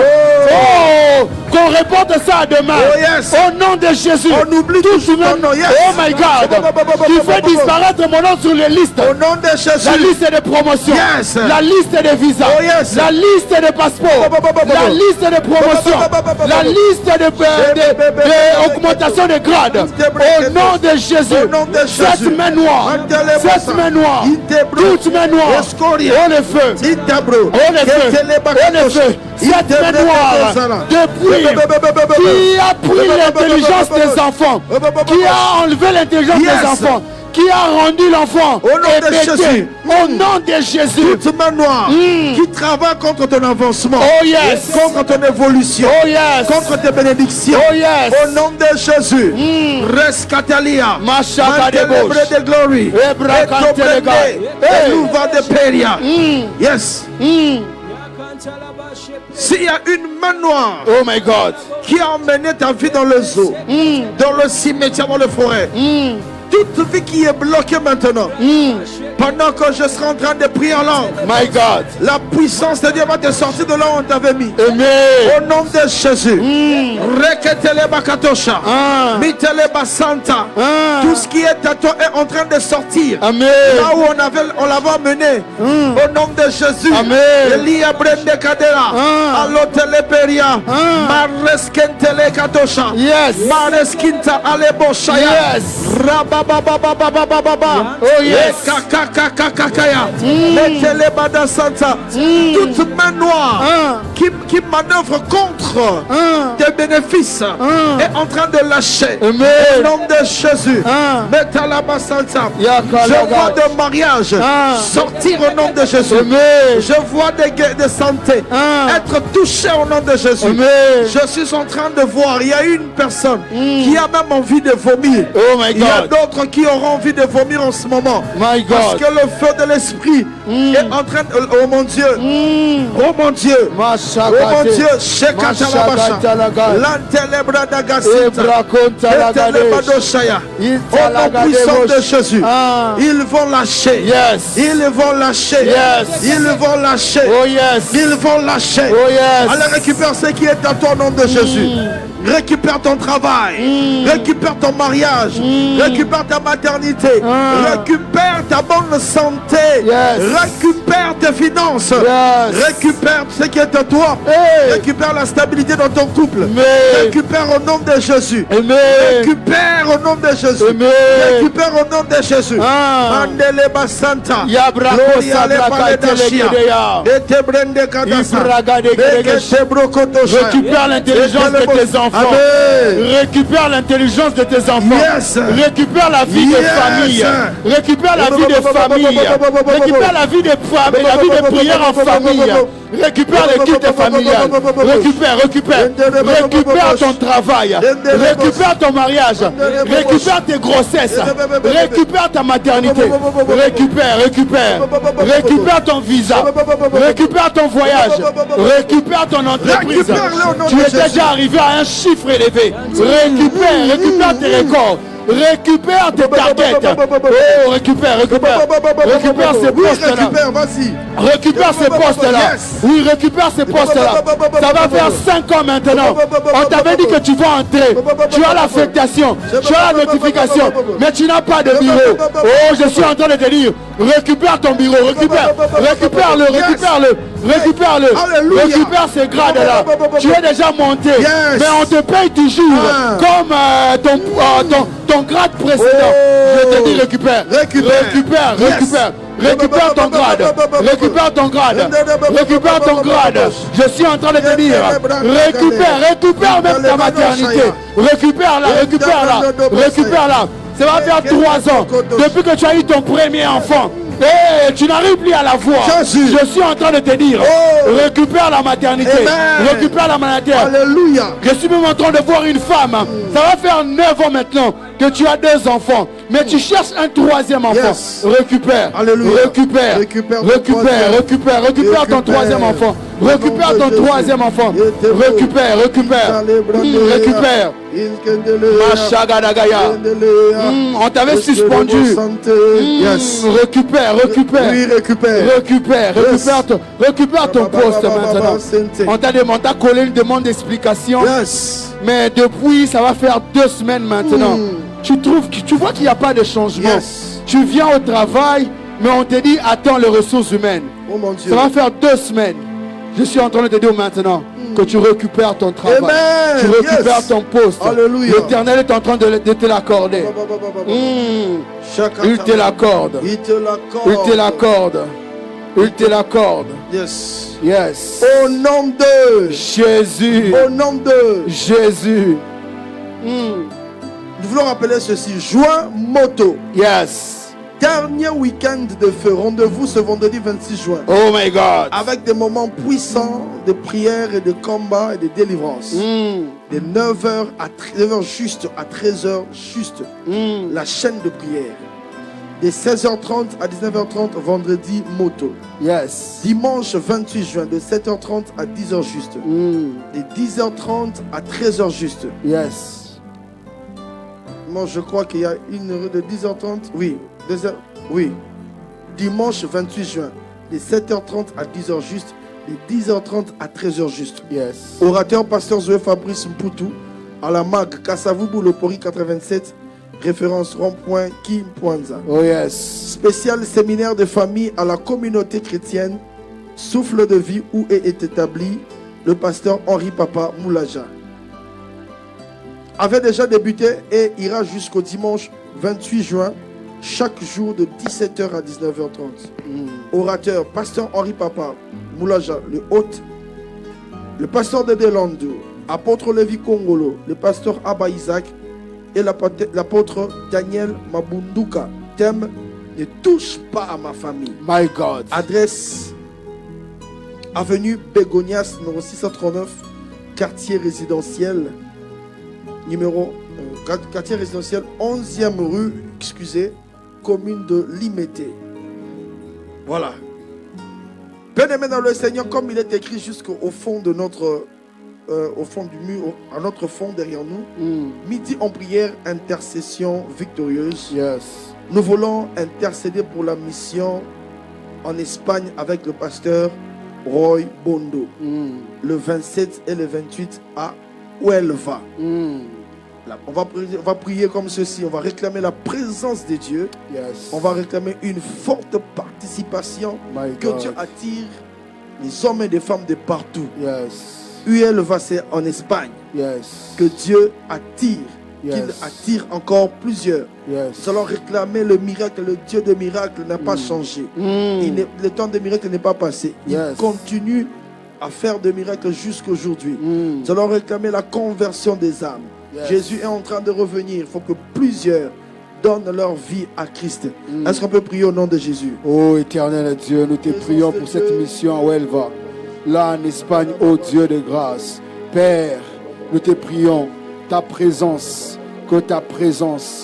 qu'on reporte ça à demain. Oh, yes. Au nom de Jésus. On oublie tout Toutes mains- ton nom. Yes. Oh my God. Qui fait disparaître mon nom sur les listes. Au nom de Jésus. La liste des promotions, Yes. la liste des visas, Oh, yes. la liste des passeports, la liste des promotions, la liste des augmentations de grades. Au nom de Jésus, Au nom de Jésus. cette main noire, cette main noire, toute main noire, oh le feu, Itabro. oh le feu, oh le feu, cette main noire depuis qui a pris l'intelligence des enfants, qui a enlevé l'intelligence Yes. des enfants, qui a rendu l'enfant Au nom de hébété. Jésus. Au nom de Jésus. Toute main noire qui travaille contre ton avancement. Oh yes. Contre ton évolution. Oh yes. Contre tes bénédictions. Oh yes. Au nom de Jésus. Rescatalia. Mashaka de Mantelebre Bosch. de glory. Ebra Kantelega. Hey. Eluva de Peria. Yes. S'il y a une main noire Oh my God. qui a emmené ta vie dans le zoo, dans le cimetière, dans les forêts, toute vie qui est bloquée maintenant, pendant que je serai en train de prier en langue, My God. la puissance de Dieu va te sortir de là où on t'avait mis. Amen. Au nom de Jésus. Reketele bakatosha. Ah. Mitele basanta. Ah. Tout ce qui est à toi est en train de sortir. Amen. Là où on l'avait amené. Au nom de Jésus. Amen. Elia brende kadera. Ah. Alotele peria. Ah. Mareskentele katosha. Yes. Mareskinta alebo shaya. Yes. Rabababababababa. Oh yes. Kakakakakakaya. Metele badasanta. Toute main noire qui manœuvre contre tes bénéfices est en train de lâcher. Amen. Au nom de Jésus. Metalabasanta. Je vois de mariage sortir au nom de Jésus. Amen. Je vois des santé être touché au nom de Jésus. Amen. Je suis en train de voir, il y a une personne qui a même envie de vomir. Oh my Il y a God. d'autres qui auront envie de vomir en ce moment. My Parce God. que le feu de l'esprit est en train de... Oh mon Dieu. Oh mon Dieu. Oh mon Dieu. Shekatalabasha. Lantelebra dagasita. Etelebadosaya. Au nom puissant de Jésus. Ils vont lâcher. Yes. Ils vont lâcher. Yes. Ils vont lâcher. Oh yes. Ils vont lâcher. Oh yes. Allez, récupère ce qui est à toi au nom de Jésus. Récupère ton travail. Récupère ton mariage. Récupère ta maternité. Récupère ta bonne santé. Yes. Récupère tes finances. Yes. Récupère ce qui est à toi. Hey. Récupère la stabilité dans ton couple. Amen. Récupère au nom de Jésus. Amen. Récupère au nom de Jésus. Amen. Récupère au nom de Jésus. Mandele basanta. Yabrako Gloria le sabraka paledashia. telegedeya. Ete brende kadasa. Ibraga de Beke Gregesh. te brokotoshaya. Récupère l'intelligence de tes enfants. enfants. Amen. Récupère l'intelligence de tes enfants. Yes. Récupère la vie Yes. de famille. Récupère la vie de famille. Récupère la vie de prière en famille. Récupère le culte familial. Récupère ton travail. Récupère ton mariage. Récupère tes grossesses. Récupère ta maternité. Récupère ton visa. Récupère ton voyage. Récupère ton entreprise. Récupère-le au nom Tu de es Jésus. déjà arrivé à un chiffre élevé. Récupère tes records. Récupère tes targets. Oh, récupère ces Oui, postes-là. récupère, vas-y. Récupère ces postes-là. Yes. Oui, récupère ces postes-là. Ça va faire 5 ans maintenant. On t'avait dit que tu vas entrer. Tu as l'affectation. Tu as la notification. Mais tu n'as pas de bureau. Oh, je suis en train de te dire. Récupère ton bureau. Récupère-le. Alléluia. Récupère ces grades-là. Tu es déjà monté. Yes. Mais on te paye toujours Ah. comme ton grade précédent. Oh. Je te dis récupère. Récupère. Récupère ton grade. Récupère ton grade. Je suis en train de te dire. Récupère même ta maternité. Récupère-la. Ça va faire 3 ans depuis que tu as eu ton premier enfant. Et tu n'arrives plus à la voir. Jésus. Je suis en train de te dire. Oh. Récupère la maternité. Amen. Récupère la maternité. Alléluia. Je suis même en train de voir une femme. Ça va faire 9 ans maintenant que tu as 2 enfants. Mais tu cherches un 3e enfant. Yes. Récupère. Alléluia. Récupère ton 3e enfant. Récupère ton 3e enfant. Récupère. Machagadagaya. On t'avait suspendu. Yes. Récupère. Oui, récupère. Récupère ton poste maintenant. On t'a collé une demande d'explication. Yes. Mais depuis, ça va faire 2 semaines maintenant. Tu vois qu'il n'y a pas de changement. Yes. Tu viens au travail, mais on te dit attends les ressources humaines. Oh mon Dieu. Ça va faire 2 semaines. Je suis en train de te dire maintenant que tu récupères ton travail. Amen. Tu récupères Yes. ton poste. Alléluia. L'Éternel est en train de te l'accorder. Il te l'accorde. Yes. Yes. Au nom de Jésus. Jésus. Nous voulons rappeler ceci. Juin Moto. Yes. Dernier week-end de feu. Rendez-vous ce vendredi 26 juin. Oh my God. Avec des moments puissants de prière et de combat et de délivrance. De 9h à 9h juste à 13h juste. La chaîne de prière. De 16h30 à 19h30 vendredi moto. Yes. Dimanche 28 juin de 7h30 à 10h juste. De 10h30 à 13h juste. Yes. Moi je crois qu'il y a une heure de 10h30. Oui. 2h. Oui. Dimanche 28 juin de 7h30 à 10h juste. De 10h30 à 13h juste. Yes. Orateur pasteur Zoé Fabrice Mputu. À la MAG Kassavubu Lopori 87. Référence rond-point Kim Pwanza. Oh yes. Spécial séminaire de famille à la communauté chrétienne Souffle de vie où est établi le pasteur Henri Papa Moulaja. Avait déjà débuté et ira jusqu'au dimanche 28 juin, chaque jour de 17h à 19h30. Orateur, pasteur Henri Papa Moulaja, le hôte, le pasteur Dédé Landou, apôtre Lévi Kongolo, le pasteur Abba Isaac et l'apôtre Daniel Mabunduka. Thème: ne touche pas à ma famille. My God. Adresse: avenue Bégonias, numéro 639, quartier résidentiel, quartier résidentiel 11e rue, commune de Limété. Voilà. Bien-aimés dans le Seigneur, comme il est écrit jusqu'au fond de notre au fond du mur, à notre fond derrière nous, midi en prière, intercession victorieuse. Yes. Nous voulons intercéder pour la mission en Espagne avec le pasteur Roy Bondo, le 27 et le 28 à Huelva. Là, on va prier comme ceci. On va réclamer la présence de Dieu. Yes. On va réclamer une forte participation. My Que God. Dieu attire les hommes et les femmes de partout. Yes. Huelva, c'est en Espagne. Yes. Que Dieu attire. Yes. Qu'il attire encore plusieurs. Yes. Nous allons réclamer le miracle. Le Dieu de miracle n'a pas changé. Le temps de miracle n'est pas passé. Il Yes. continue à faire des miracles jusqu'aujourd'hui. Nous allons réclamer la conversion des âmes. Yes. Jésus est en train de revenir. Il faut que plusieurs donnent leur vie à Christ. Est-ce qu'on peut prier au nom de Jésus? Oh éternel Dieu, nous te prions pour cette mission où elle va. Là en Espagne, oh Dieu de grâce. Père, nous te prions, ta présence, que ta présence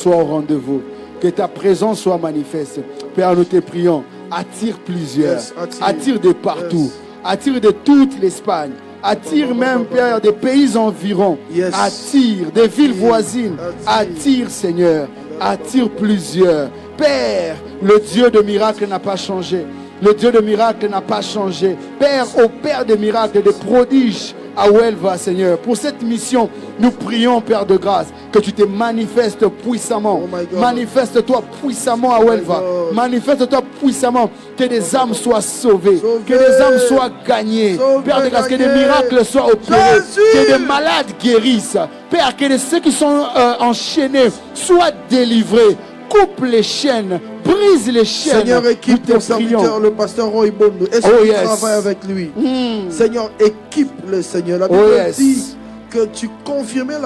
soit au rendez-vous. Que ta présence soit manifeste. Père, nous te prions, attire plusieurs, Yes, attire de partout, Yes. attire de toute l'Espagne, attire même, Père, des pays environs, Yes. attire des villes voisines, attire, Seigneur, attire plusieurs. Père, le Dieu de miracles n'a pas changé. Le Dieu de miracles n'a pas changé. Père, opère des miracles, des prodiges à où elle va, Seigneur. Pour cette mission, nous prions, Père de grâce, que tu te manifestes puissamment. Oh my God. Manifeste-toi puissamment à où elle va. God. Manifeste-toi puissamment. Que des âmes soient sauvées. Sauvées. Que des âmes soient gagnées. Sauvées, Père de grâce, que des gagnées. miracles soient opérés. Jésus. Que des malades guérissent. Père, que ceux qui sont enchaînés soient délivrés. Coupe les chaînes. Brise les chaînes. Seigneur, équipe Nous ton te serviteur, prions. le pasteur Roy Bondo. Est-ce Oh, que tu yes. travailles avec lui? Mm. Seigneur, équipe-le, Seigneur. La Oh, Bible yes. dit que tu confirmais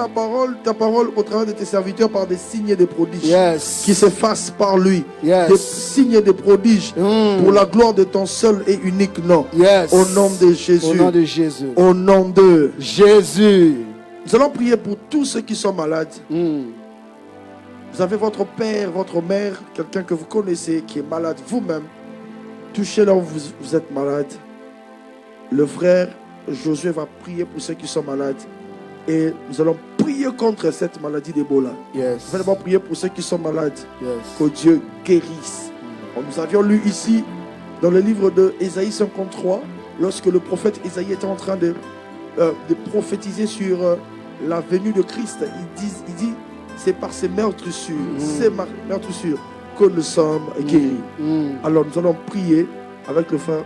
ta parole au travers de tes serviteurs par des signes et des prodiges Yes. qui se fassent par lui. Yes. Des signes et des prodiges pour la gloire de ton seul et unique nom. Yes. Au nom de Jésus. Au nom de Jésus. Au nom de Jésus. Nous allons prier pour tous ceux qui sont malades. Mm. Vous avez votre père, votre mère, quelqu'un que vous connaissez qui est malade vous-même. Touchez-le où vous êtes malade. Le frère Josué va prier pour ceux qui sont malades. Et nous allons prier contre cette maladie d'Ebola. Yes. Nous allons d'abord prier pour ceux qui sont malades. Yes. Que Dieu guérisse. Nous avions lu ici, dans le livre de Ésaïe 53, lorsque le prophète Ésaïe était en train de prophétiser sur la venue de Christ. Il dit, c'est par ces meurtrissures, que nous sommes guéris. Alors nous allons prier avec le frère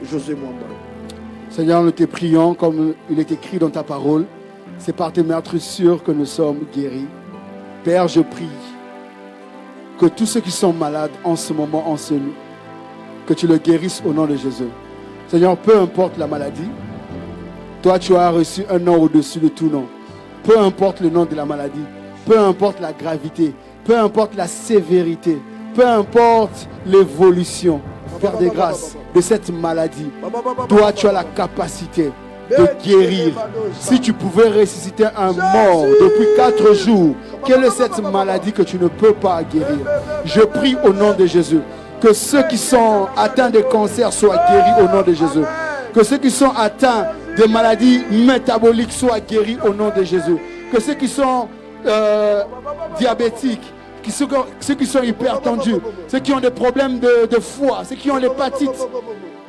Josué Mwamba. Seigneur, nous te prions comme il est écrit dans ta parole. C'est par tes meurtrissures que nous sommes guéris. Père, je prie que tous ceux qui sont malades en ce moment, en ce lieu, que tu le guérisses au nom de Jésus. Seigneur, peu importe la maladie, toi tu as reçu un nom au-dessus de tout nom. Peu importe le nom de la maladie, peu importe la gravité, peu importe la sévérité, peu importe l'évolution, Père de grâce, de cette maladie. Toi, tu as la capacité de guérir. Si tu pouvais ressusciter un mort depuis 4 jours, quelle est cette maladie que tu ne peux pas guérir? Je prie au nom de Jésus que ceux qui sont atteints de cancer soient guéris au nom de Jésus. Que ceux qui sont atteints de maladies métaboliques soient guéris au nom de Jésus. Que ceux qui sont diabétiques, ceux qui sont hypertendus, ceux qui ont des problèmes de foie, ceux qui ont l'hépatite,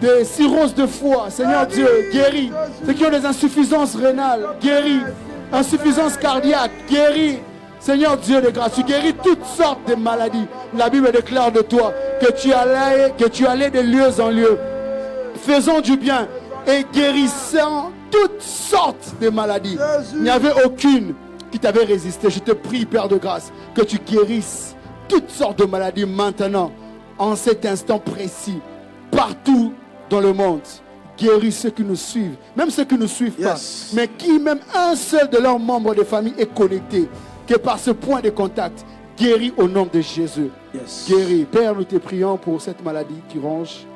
des cirrhoses de foie, Seigneur Dieu, guéris. Ceux qui ont des insuffisances rénales, guéris. Insuffisance cardiaque, guéris. Seigneur Dieu de grâce, tu guéris toutes sortes de maladies. La Bible déclare de toi que tu allais de lieu en lieu, faisant du bien et guérissant toutes sortes de maladies. Il n'y avait aucune qui t'avait résisté. Je te prie, Père de grâce, que tu guérisses toutes sortes de maladies maintenant, en cet instant précis, partout dans le monde. Guéris ceux qui nous suivent, même ceux qui ne nous suivent pas, mais qui même un seul de leurs membres de famille est connecté, que par ce point de contact, guéris au nom de Jésus. Guéris. Père, nous te prions pour cette maladie qui ronge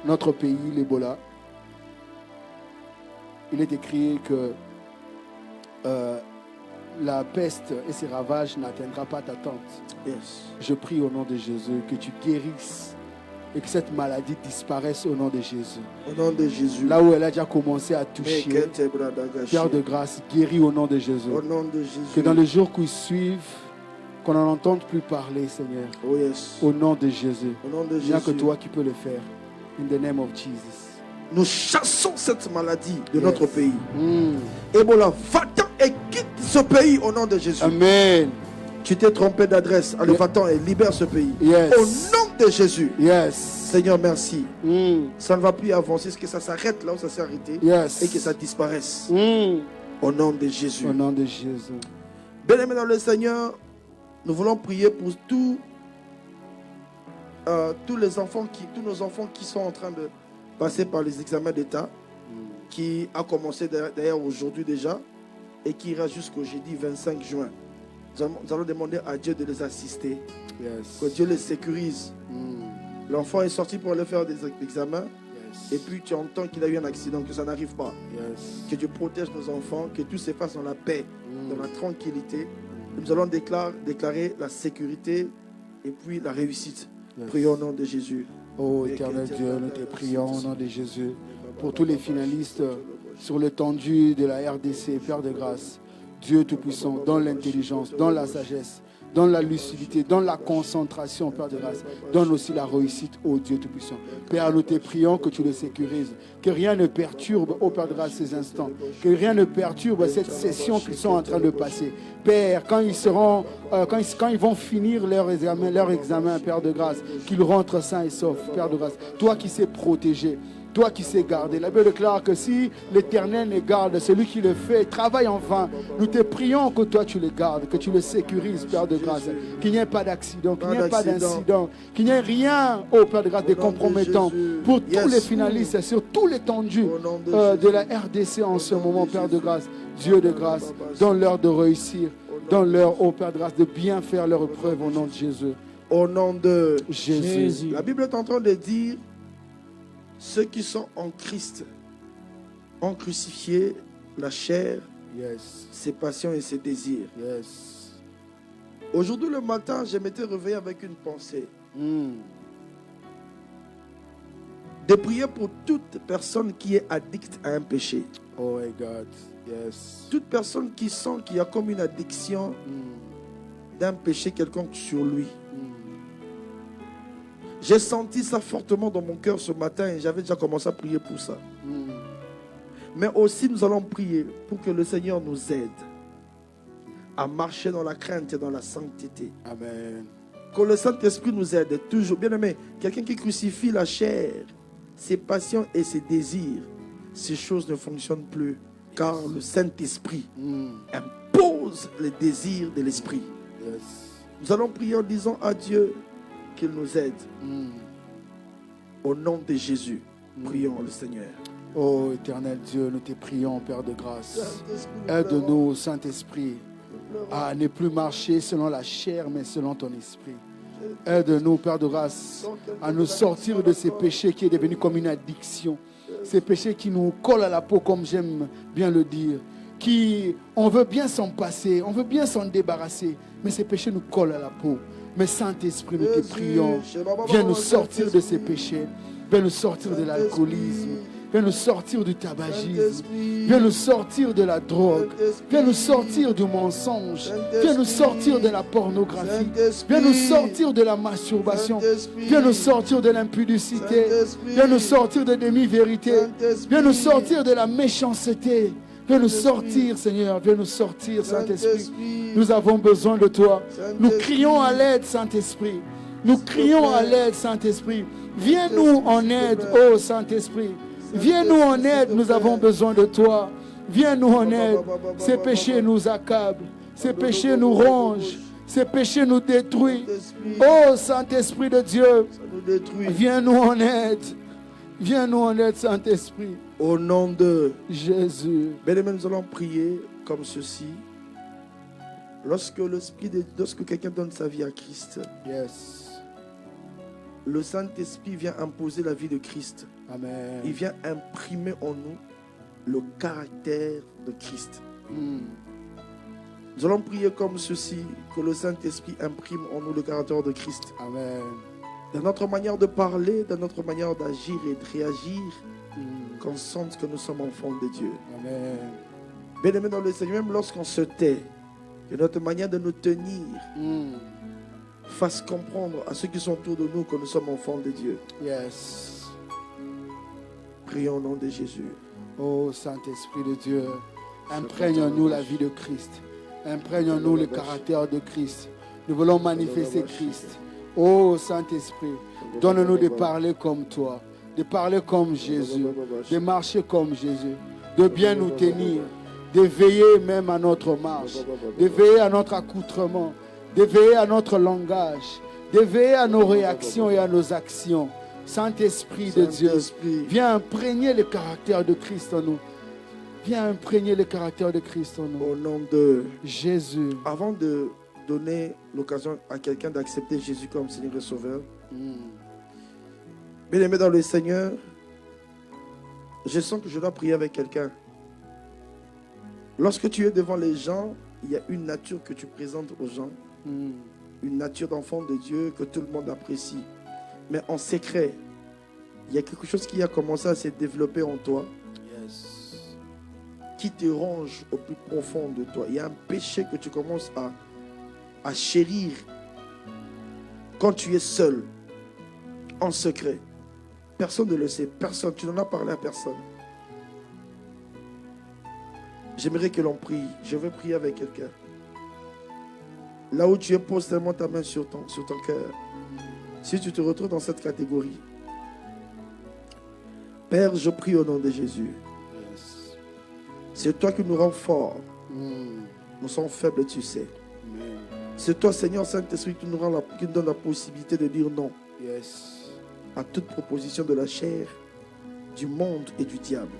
notre pays, l'Ebola. Il est écrit que la peste et ses ravages n'atteindront pas ta tente. Je prie au nom de Jésus que tu guérisses et que cette maladie disparaisse au nom de Jésus. Au nom de Jésus. Là où elle a déjà commencé à toucher, Père de grâce, guéris au nom de Jésus. Au nom de Jésus. Que dans les jours qui suivent, qu'on n'en entende plus parler, Seigneur. Oh yes. Au nom de Jésus. Au nom de Il n'y a Jésus. que toi qui peux le faire. In the name of Jesus. Nous chassons cette maladie de notre pays. Mm. Ebola, va-t'en et quitte ce pays au nom de Jésus. Amen. Tu t'es trompé d'adresse. Allez, va-t'en et libère ce pays. Yes. Au nom de Jésus. Yes. Seigneur, merci. Mm. Ça ne va plus avancer, que ça s'arrête là où ça s'est arrêté. Yes. Et que ça disparaisse. Mm. Au nom de Jésus. Au nom de Jésus. Bien-aimés dans le Seigneur, nous voulons prier pour tous les enfants tous nos enfants qui sont en train passer par les examens d'État, qui a commencé d'ailleurs aujourd'hui déjà, et qui ira jusqu'au jeudi 25 juin. Nous allons demander à Dieu de les assister, que Dieu les sécurise. L'enfant est sorti pour aller faire des examens, et puis tu entends qu'il a eu un accident, que ça n'arrive pas. Que Dieu protège nos enfants, que tout se fasse dans la paix, dans la tranquillité. Nous allons déclarer la sécurité et puis la réussite. Prions au nom de Jésus. Oh éternel Dieu, nous te prions au nom de Jésus pour tous les finalistes sur l'étendue de la RDC, Père de grâce. Dieu Tout-Puissant, donne l'intelligence, donne la sagesse, donne la lucidité, donne la concentration, Père de grâce. Donne aussi la réussite, ô Dieu Tout-Puissant. Père, nous te prions que tu les sécurises, que rien ne perturbe, ô Père de grâce, ces instants, que rien ne perturbe cette session qu'ils sont en train de passer. Père, quand ils vont finir leur examen, Père de grâce, qu'ils rentrent sains et saufs, Père de grâce. Toi qui sais protéger, toi qui sais garder. La Bible déclare que si l'Éternel les garde, celui qui le fait travaille en vain. Nous te prions que toi tu les gardes, que tu les sécurises, Père de grâce. Qu'il n'y ait pas d'accident, qu'il n'y ait pas d'incident, qu'il n'y ait rien, ô Père de grâce, de compromettant pour tous les finalistes, sur tout l'étendue de la RDC en ce moment, Père de grâce. Dieu de grâce, donne-leur de réussir, donne-leur, ô Père de grâce, de bien faire leur preuve au nom de Jésus. Au nom de Jésus. La Bible est en train de dire: ceux qui sont en Christ ont crucifié la chair, ses passions et ses désirs. Aujourd'hui le matin, je m'étais réveillé avec une pensée. De prier pour toute personne qui est addicte à un péché. Oh my God, yes. Toute personne qui sent qu'il y a comme une addiction d'un péché quelconque sur lui. J'ai senti ça fortement dans mon cœur ce matin et j'avais déjà commencé à prier pour ça. Mais aussi nous allons prier pour que le Seigneur nous aide à marcher dans la crainte et dans la sainteté. Amen. Que le Saint-Esprit nous aide toujours. Bien aimé, quelqu'un qui crucifie la chair, ses passions et ses désirs, ces choses ne fonctionnent plus. Car le Saint-Esprit impose les désirs de l'Esprit. Nous allons prier en disant à Dieu qu'il nous aide. Au nom de Jésus, prions le Seigneur. Oh éternel Dieu, nous te prions, Père de grâce. Aide-nous, Saint-Esprit, à ne plus marcher selon la chair, mais selon ton esprit. Aide-nous, Père de grâce, à nous sortir de ces péchés qui est devenu comme une addiction. Ces péchés qui nous collent à la peau, comme j'aime bien le dire. On veut bien s'en passer, on veut bien s'en débarrasser, mais ces péchés nous collent à la peau. Mais Saint-Esprit, nous te prions, viens nous sortir de ces péchés, viens nous sortir de l'alcoolisme, viens nous sortir du tabagisme, viens nous sortir de la drogue, viens nous sortir du mensonge, viens nous sortir de la pornographie, viens nous sortir de la masturbation, viens nous sortir de l'impudicité, viens nous sortir de demi-vérité, viens nous sortir de la méchanceté. Viens nous sortir, Seigneur, viens nous sortir, Saint-Esprit. Nous avons besoin de toi. Nous crions à l'aide, Saint-Esprit. Nous crions à l'aide, Saint-Esprit. Viens-nous en aide, ô Saint-Esprit. Viens-nous en aide, nous avons besoin de toi. Viens-nous en aide. Ces péchés nous accablent. Ces péchés nous rongent. Ces péchés nous détruisent. Ô Saint-Esprit de Dieu, viens-nous en aide. Viens-nous en aide, Saint-Esprit. Au nom de Jésus. Bien-aimés, nous allons prier comme ceci. Lorsque quelqu'un donne sa vie à Christ, le Saint-Esprit vient imposer la vie de Christ. Amen. Il vient imprimer en nous le caractère de Christ. Nous allons prier comme ceci, que le Saint-Esprit imprime en nous le caractère de Christ. Amen. Dans notre manière de parler, dans notre manière d'agir et de réagir, qu'on sente que nous sommes enfants de Dieu. Amen. Bien-aimés dans le Seigneur, même lorsqu'on se tait, que notre manière de nous tenir fasse comprendre à ceux qui sont autour de nous que nous sommes enfants de Dieu. Yes. Prions au nom de Jésus. Oh Saint-Esprit de Dieu, imprègne-nous la vie de Christ. Imprègne-nous le caractère de Christ. Nous voulons manifester Christ. Oh Saint-Esprit, donne-nous de parler comme toi, de parler comme Jésus, de marcher comme Jésus, de bien nous tenir, de veiller même à notre marche, de veiller à notre accoutrement, de veiller à notre langage, de veiller à nos réactions et à nos actions. Saint-Esprit de Dieu, Saint-Esprit. viens imprégner le caractère de Christ en nous. Viens imprégner le caractère de Christ en nous. Au nom de Jésus. Avant de donner l'occasion à quelqu'un d'accepter Jésus comme Seigneur et Sauveur, bien-aimé dans le Seigneur, je sens que je dois prier avec quelqu'un. Lorsque tu es devant les gens, il y a une nature que tu présentes aux gens, une nature d'enfant de Dieu que tout le monde apprécie. Mais en secret, il y a quelque chose qui a commencé à se développer en toi, qui te ronge au plus profond de toi. Il y a un péché que tu commences à chérir quand tu es seul, en secret. Personne ne le sait, personne, tu n'en as parlé à personne. J'aimerais que l'on prie. Je veux prier avec quelqu'un. Là où tu es, pose tellement ta main sur ton cœur. Si tu te retrouves dans cette catégorie, Père, je prie au nom de Jésus. C'est toi qui nous rends forts. Nous sommes faibles, tu sais. C'est toi, Seigneur Saint-Esprit, qui nous donne la possibilité de dire non à toute proposition de la chair, du monde et du diable.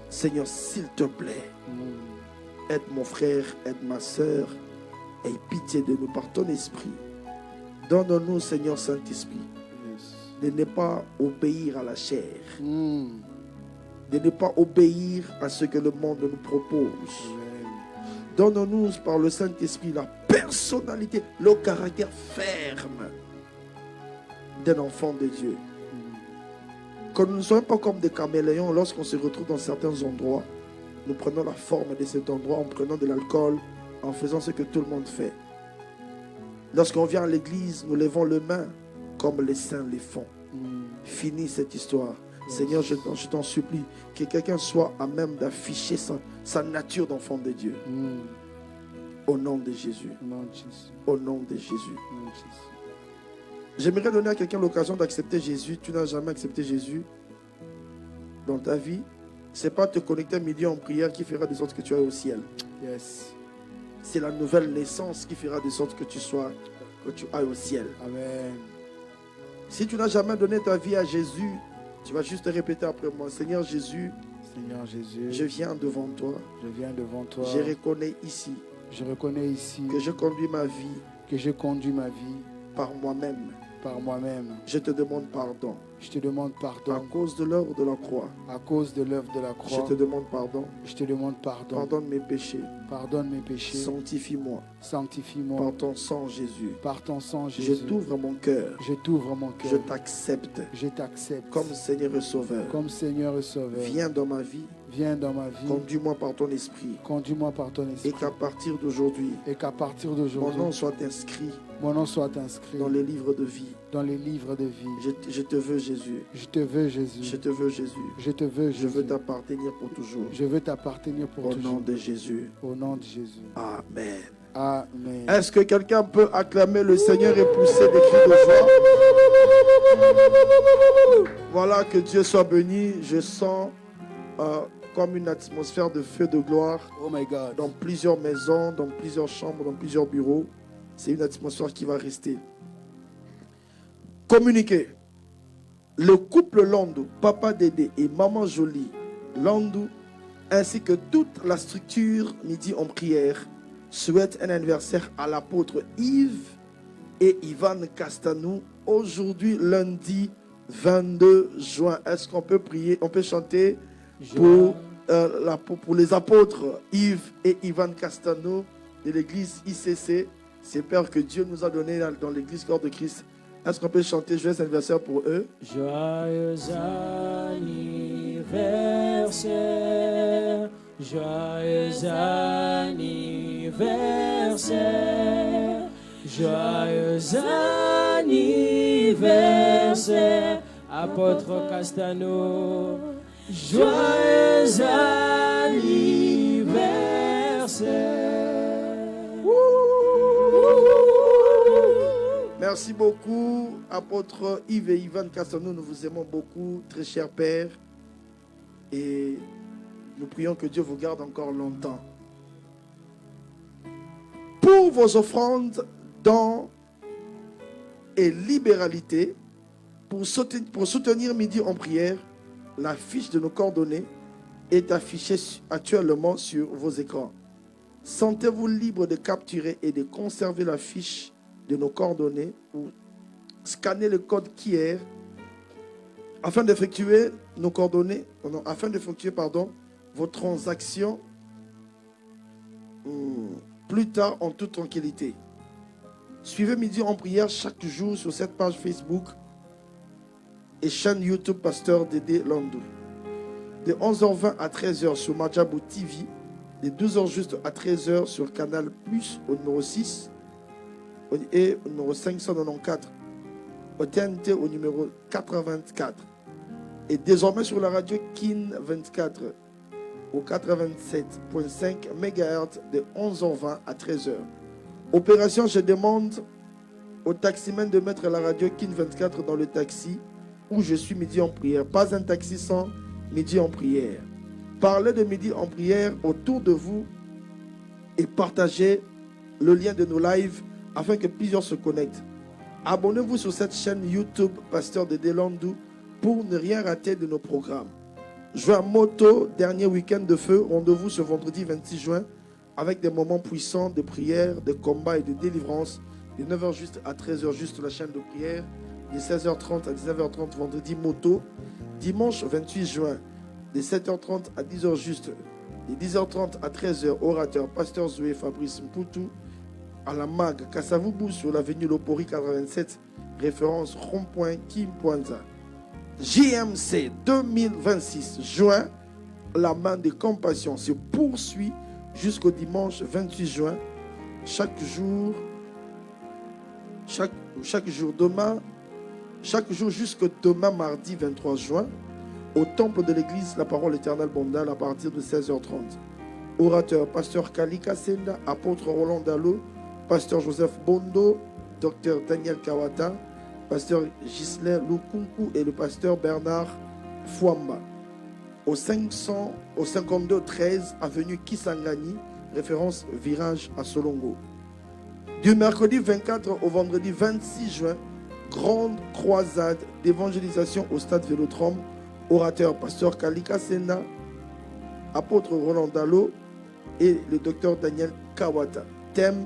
Seigneur, s'il te plaît, aide mon frère, aide ma soeur, aie pitié de nous par ton esprit. Donne-nous, Seigneur Saint-Esprit, de ne pas obéir à la chair, de ne pas obéir à ce que le monde nous propose. Donne-nous par le Saint-Esprit la personnalité, le caractère ferme d'un enfant de Dieu. Que nous ne soyons pas comme des caméléons lorsqu'on se retrouve dans certains endroits. Nous prenons la forme de cet endroit en prenant de l'alcool, en faisant ce que tout le monde fait. Lorsqu'on vient à l'église, nous levons les mains comme les saints les font. Finis cette histoire. Seigneur, je t'en supplie que quelqu'un soit à même d'afficher sa nature d'enfant de Dieu. Au nom de Jésus. Au nom de Jésus. J'aimerais donner à quelqu'un l'occasion d'accepter Jésus. Tu n'as jamais accepté Jésus dans ta vie. Ce n'est pas te connecter à midi en prière qui fera de sorte que tu ailles au ciel. C'est la nouvelle naissance qui fera de sorte que tu ailles au ciel. Amen. Si tu n'as jamais donné ta vie à Jésus, tu vas juste répéter après moi. Seigneur Jésus, je viens devant toi. Je reconnais ici que je conduis ma vie par moi-même. Je te demande pardon. À cause de l'œuvre de la croix. Je te demande pardon. Pardonne mes péchés. Sanctifie-moi. Par ton sang, Jésus. Je t'ouvre mon cœur. Je t'accepte. Comme Seigneur et Sauveur. Viens dans ma vie. Conduis-moi par ton esprit. Et qu'à partir d'aujourd'hui, mon nom soit inscrit dans les livres de vie. Je te veux, Jésus. Je te veux, Jésus. Je veux t'appartenir pour toujours. Au nom de Jésus. Amen. Amen. Est-ce que quelqu'un peut acclamer le Seigneur et pousser des cris de joie? Voilà, que Dieu soit béni. Je sens comme une atmosphère de feu de gloire dans plusieurs maisons, dans plusieurs chambres, dans plusieurs bureaux. C'est une atmosphère qui va rester. Communiquez. Le couple Landou, Papa Dédé et Maman Jolie Landou, ainsi que toute la structure Midi en prière, souhaite un anniversaire à l'apôtre Yves et Ivan Castanou aujourd'hui lundi 22 juin. Est-ce qu'on peut prier, on peut chanter pour les apôtres Yves et Ivan Castanou de l'église ICC? C'est Père que Dieu nous a donné dans l'église Corps de Christ. Est-ce qu'on peut chanter joyeux anniversaire pour eux? Joyeux anniversaire, joyeux anniversaire, joyeux anniversaire, apôtre Castano, joyeux anniversaire. Merci beaucoup, apôtre Yves et Ivan Castanou. Nous vous aimons beaucoup, très cher Père. Et nous prions que Dieu vous garde encore longtemps. Pour vos offrandes, dons et libéralité, Pour soutenir Midi en prière, la fiche de nos coordonnées est affichée actuellement sur vos écrans. Sentez-vous libre de capturer et de conserver la fiche de nos coordonnées ou scanner le code QR afin d'effectuer vos transactions plus tard en toute tranquillité. Suivez Midi en prière chaque jour sur cette page Facebook et chaîne YouTube Pasteur Dédé Landou. De 11h20 à 13h sur Majabou TV, de 12h juste à 13h sur Canal Plus au numéro 6 et au numéro 594, au TNT au numéro 84 et désormais sur la radio Kin 24 au 87.5 MHz de 11h20 à 13h. Opération, je demande au taximan de mettre la radio Kin 24 dans le taxi où je suis Midi en prière. Pas un taxi sans Midi en prière. Parlez de Midi en prière autour de vous et partagez le lien de nos lives afin que plusieurs se connectent. Abonnez-vous sur cette chaîne YouTube Pasteur Dédé Landou pour ne rien rater de nos programmes. Joie moto, dernier week-end de feu. Rendez-vous ce vendredi 26 juin avec des moments puissants de prière, de combat et de délivrance. De 9h juste à 13h juste la chaîne de prière. De 16h30 à 19h30 vendredi moto. Dimanche 28 juin de 7h30 à 10h juste. De 10h30 à 13h orateur Pasteur Zoé Fabrice Mpoutou à la MAG Kassavoubou sur l'avenue Lopori 87 référence rond-point Kim Poinza. JMC 2026 juin, la main de compassion se poursuit jusqu'au dimanche 28 juin. Chaque jour jusqu'au demain mardi 23 juin, au temple de l'église La Parole Éternelle Bondal à partir de 16h30. Orateur Pasteur Kalika Senda, apôtre Roland Dallot, Pasteur Joseph Bondo, Docteur Daniel Kawata, Pasteur Ghislain Lukunku et le Pasteur Bernard Fouamba. Au 5213 avenue Kisangani, référence virage à Solongo. Du mercredi 24 au vendredi 26 juin, grande croisade d'évangélisation au stade Vélodrome. Orateur Pasteur Kalika Sena, apôtre Roland Dallot et le docteur Daniel Kawata. Thème: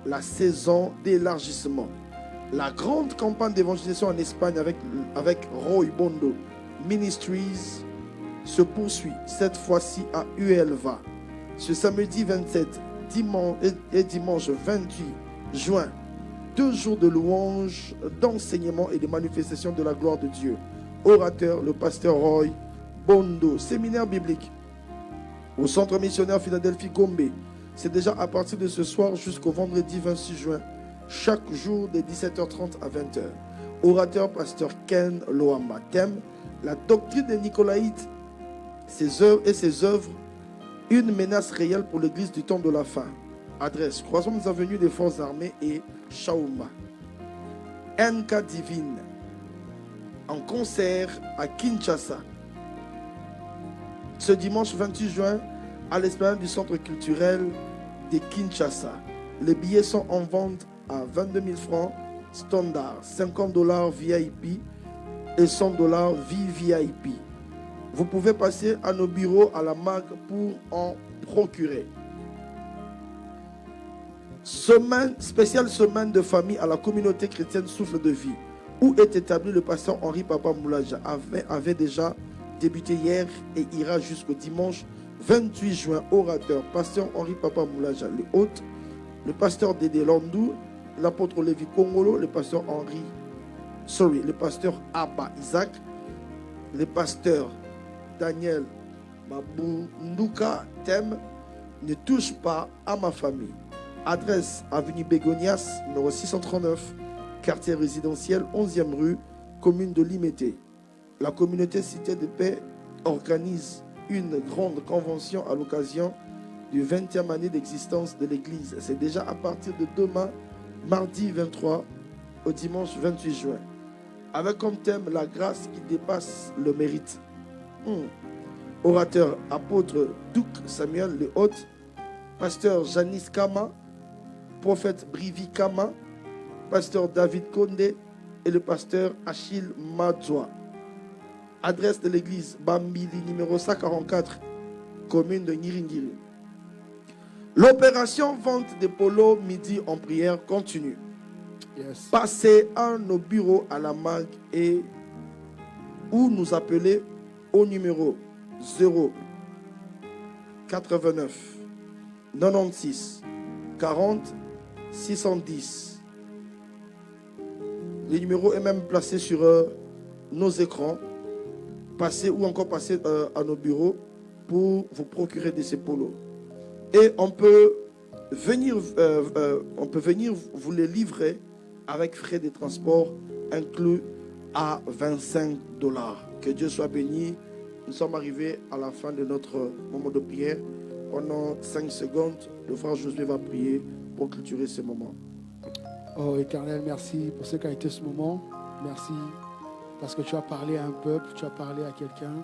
la saison d'élargissement. La grande campagne d'évangélisation en Espagne avec Roy Bondo Ministries se poursuit, cette fois-ci à Uelva. Ce samedi 27 et dimanche 28 juin, 2 jours de louange, d'enseignement et de manifestation de la gloire de Dieu. Orateur, le pasteur Roy Bondo. Séminaire biblique au centre missionnaire Philadelphie Gombe. C'est déjà à partir de ce soir jusqu'au vendredi 26 juin. Chaque jour de 17h30 à 20h. Orateur pasteur Ken Loamba. Thème: la doctrine des Nicolaïtes, ses œuvres, une menace réelle pour l'église du temps de la fin. Adresse: croisement des avenues des forces armées et Shauma. NK Divine en concert à Kinshasa. Ce dimanche 28 juin à l'esplanade du centre culturel de Kinshasa. Les billets sont en vente à 22 000 francs standard, $50 VIP et $100 VVIP. Vous pouvez passer à nos bureaux à la MAG pour en procurer. Spéciale semaine de famille à la communauté chrétienne Souffle de Vie, où est établi le pasteur Henri Papa Moulaja, avait déjà débuté hier et ira jusqu'au dimanche 28 juin. Orateur pasteur Henri Papa Moulaja, le hôte, le pasteur Dédé Landou, l'apôtre Lévi Kongolo, le pasteur Abba Isaac, le pasteur Daniel Mabunduka. Thème: ne touche pas à ma famille. Adresse: avenue Bégonias, numéro 639, quartier résidentiel, 11e rue, commune de Limété. La communauté Cité de Paix organise une grande convention à l'occasion du 20e année d'existence de l'église. C'est déjà à partir de demain, mardi 23 au dimanche 28 juin. Avec comme thème la grâce qui dépasse le mérite. Orateur apôtre Duc Samuel le Hôte, pasteur Janice Kama, prophète Brivi Kama, pasteur David Kondé, et le pasteur Achille Madzoa. Adresse de l'église Bambili, numéro 144, commune de Ngiringiri. L'opération vente des polos midi en prière continue. Yes. Passez à nos bureaux à la MAG et ou nous appeler au numéro 0 89 96 40 610. Le numéro est même placé sur nos écrans. Passez ou encore passez à nos bureaux pour vous procurer de ces polos. Et on peut venir vous les livrer avec frais de transport inclus à $25. Que Dieu soit béni. Nous sommes arrivés à la fin de notre moment de prière. Pendant 5 secondes, le frère Josué va prier pour clôturer ce moment. Oh Éternel, merci pour ce qu'a été ce moment. Merci parce que tu as parlé à un peuple, tu as parlé à quelqu'un,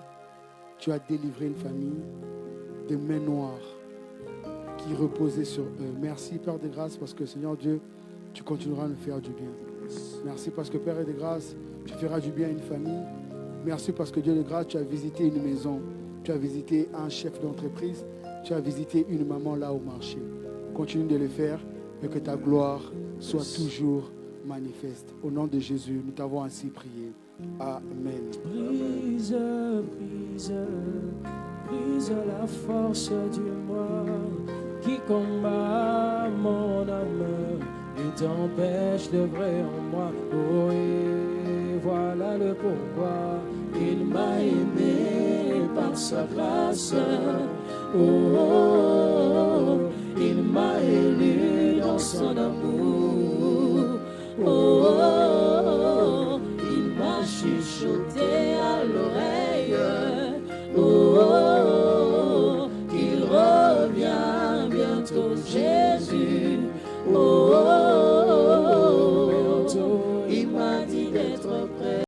tu as délivré une famille des mains noires qui reposaient sur eux. Merci Père de grâce parce que Seigneur Dieu, tu continueras à nous faire du bien. Merci parce que Père de grâce, tu feras du bien à une famille. Merci parce que Dieu de grâce, tu as visité une maison, tu as visité un chef d'entreprise, tu as visité une maman là au marché. Continue de le faire et que ta gloire soit toujours manifeste. Au nom de Jésus, nous t'avons ainsi prié. Amen. Brise, brise, brise la force du moi qui combat mon âme et t'empêche de vrai en moi. Oh, et voilà le pourquoi il m'a aimé par sa grâce. Oh, oh, oh,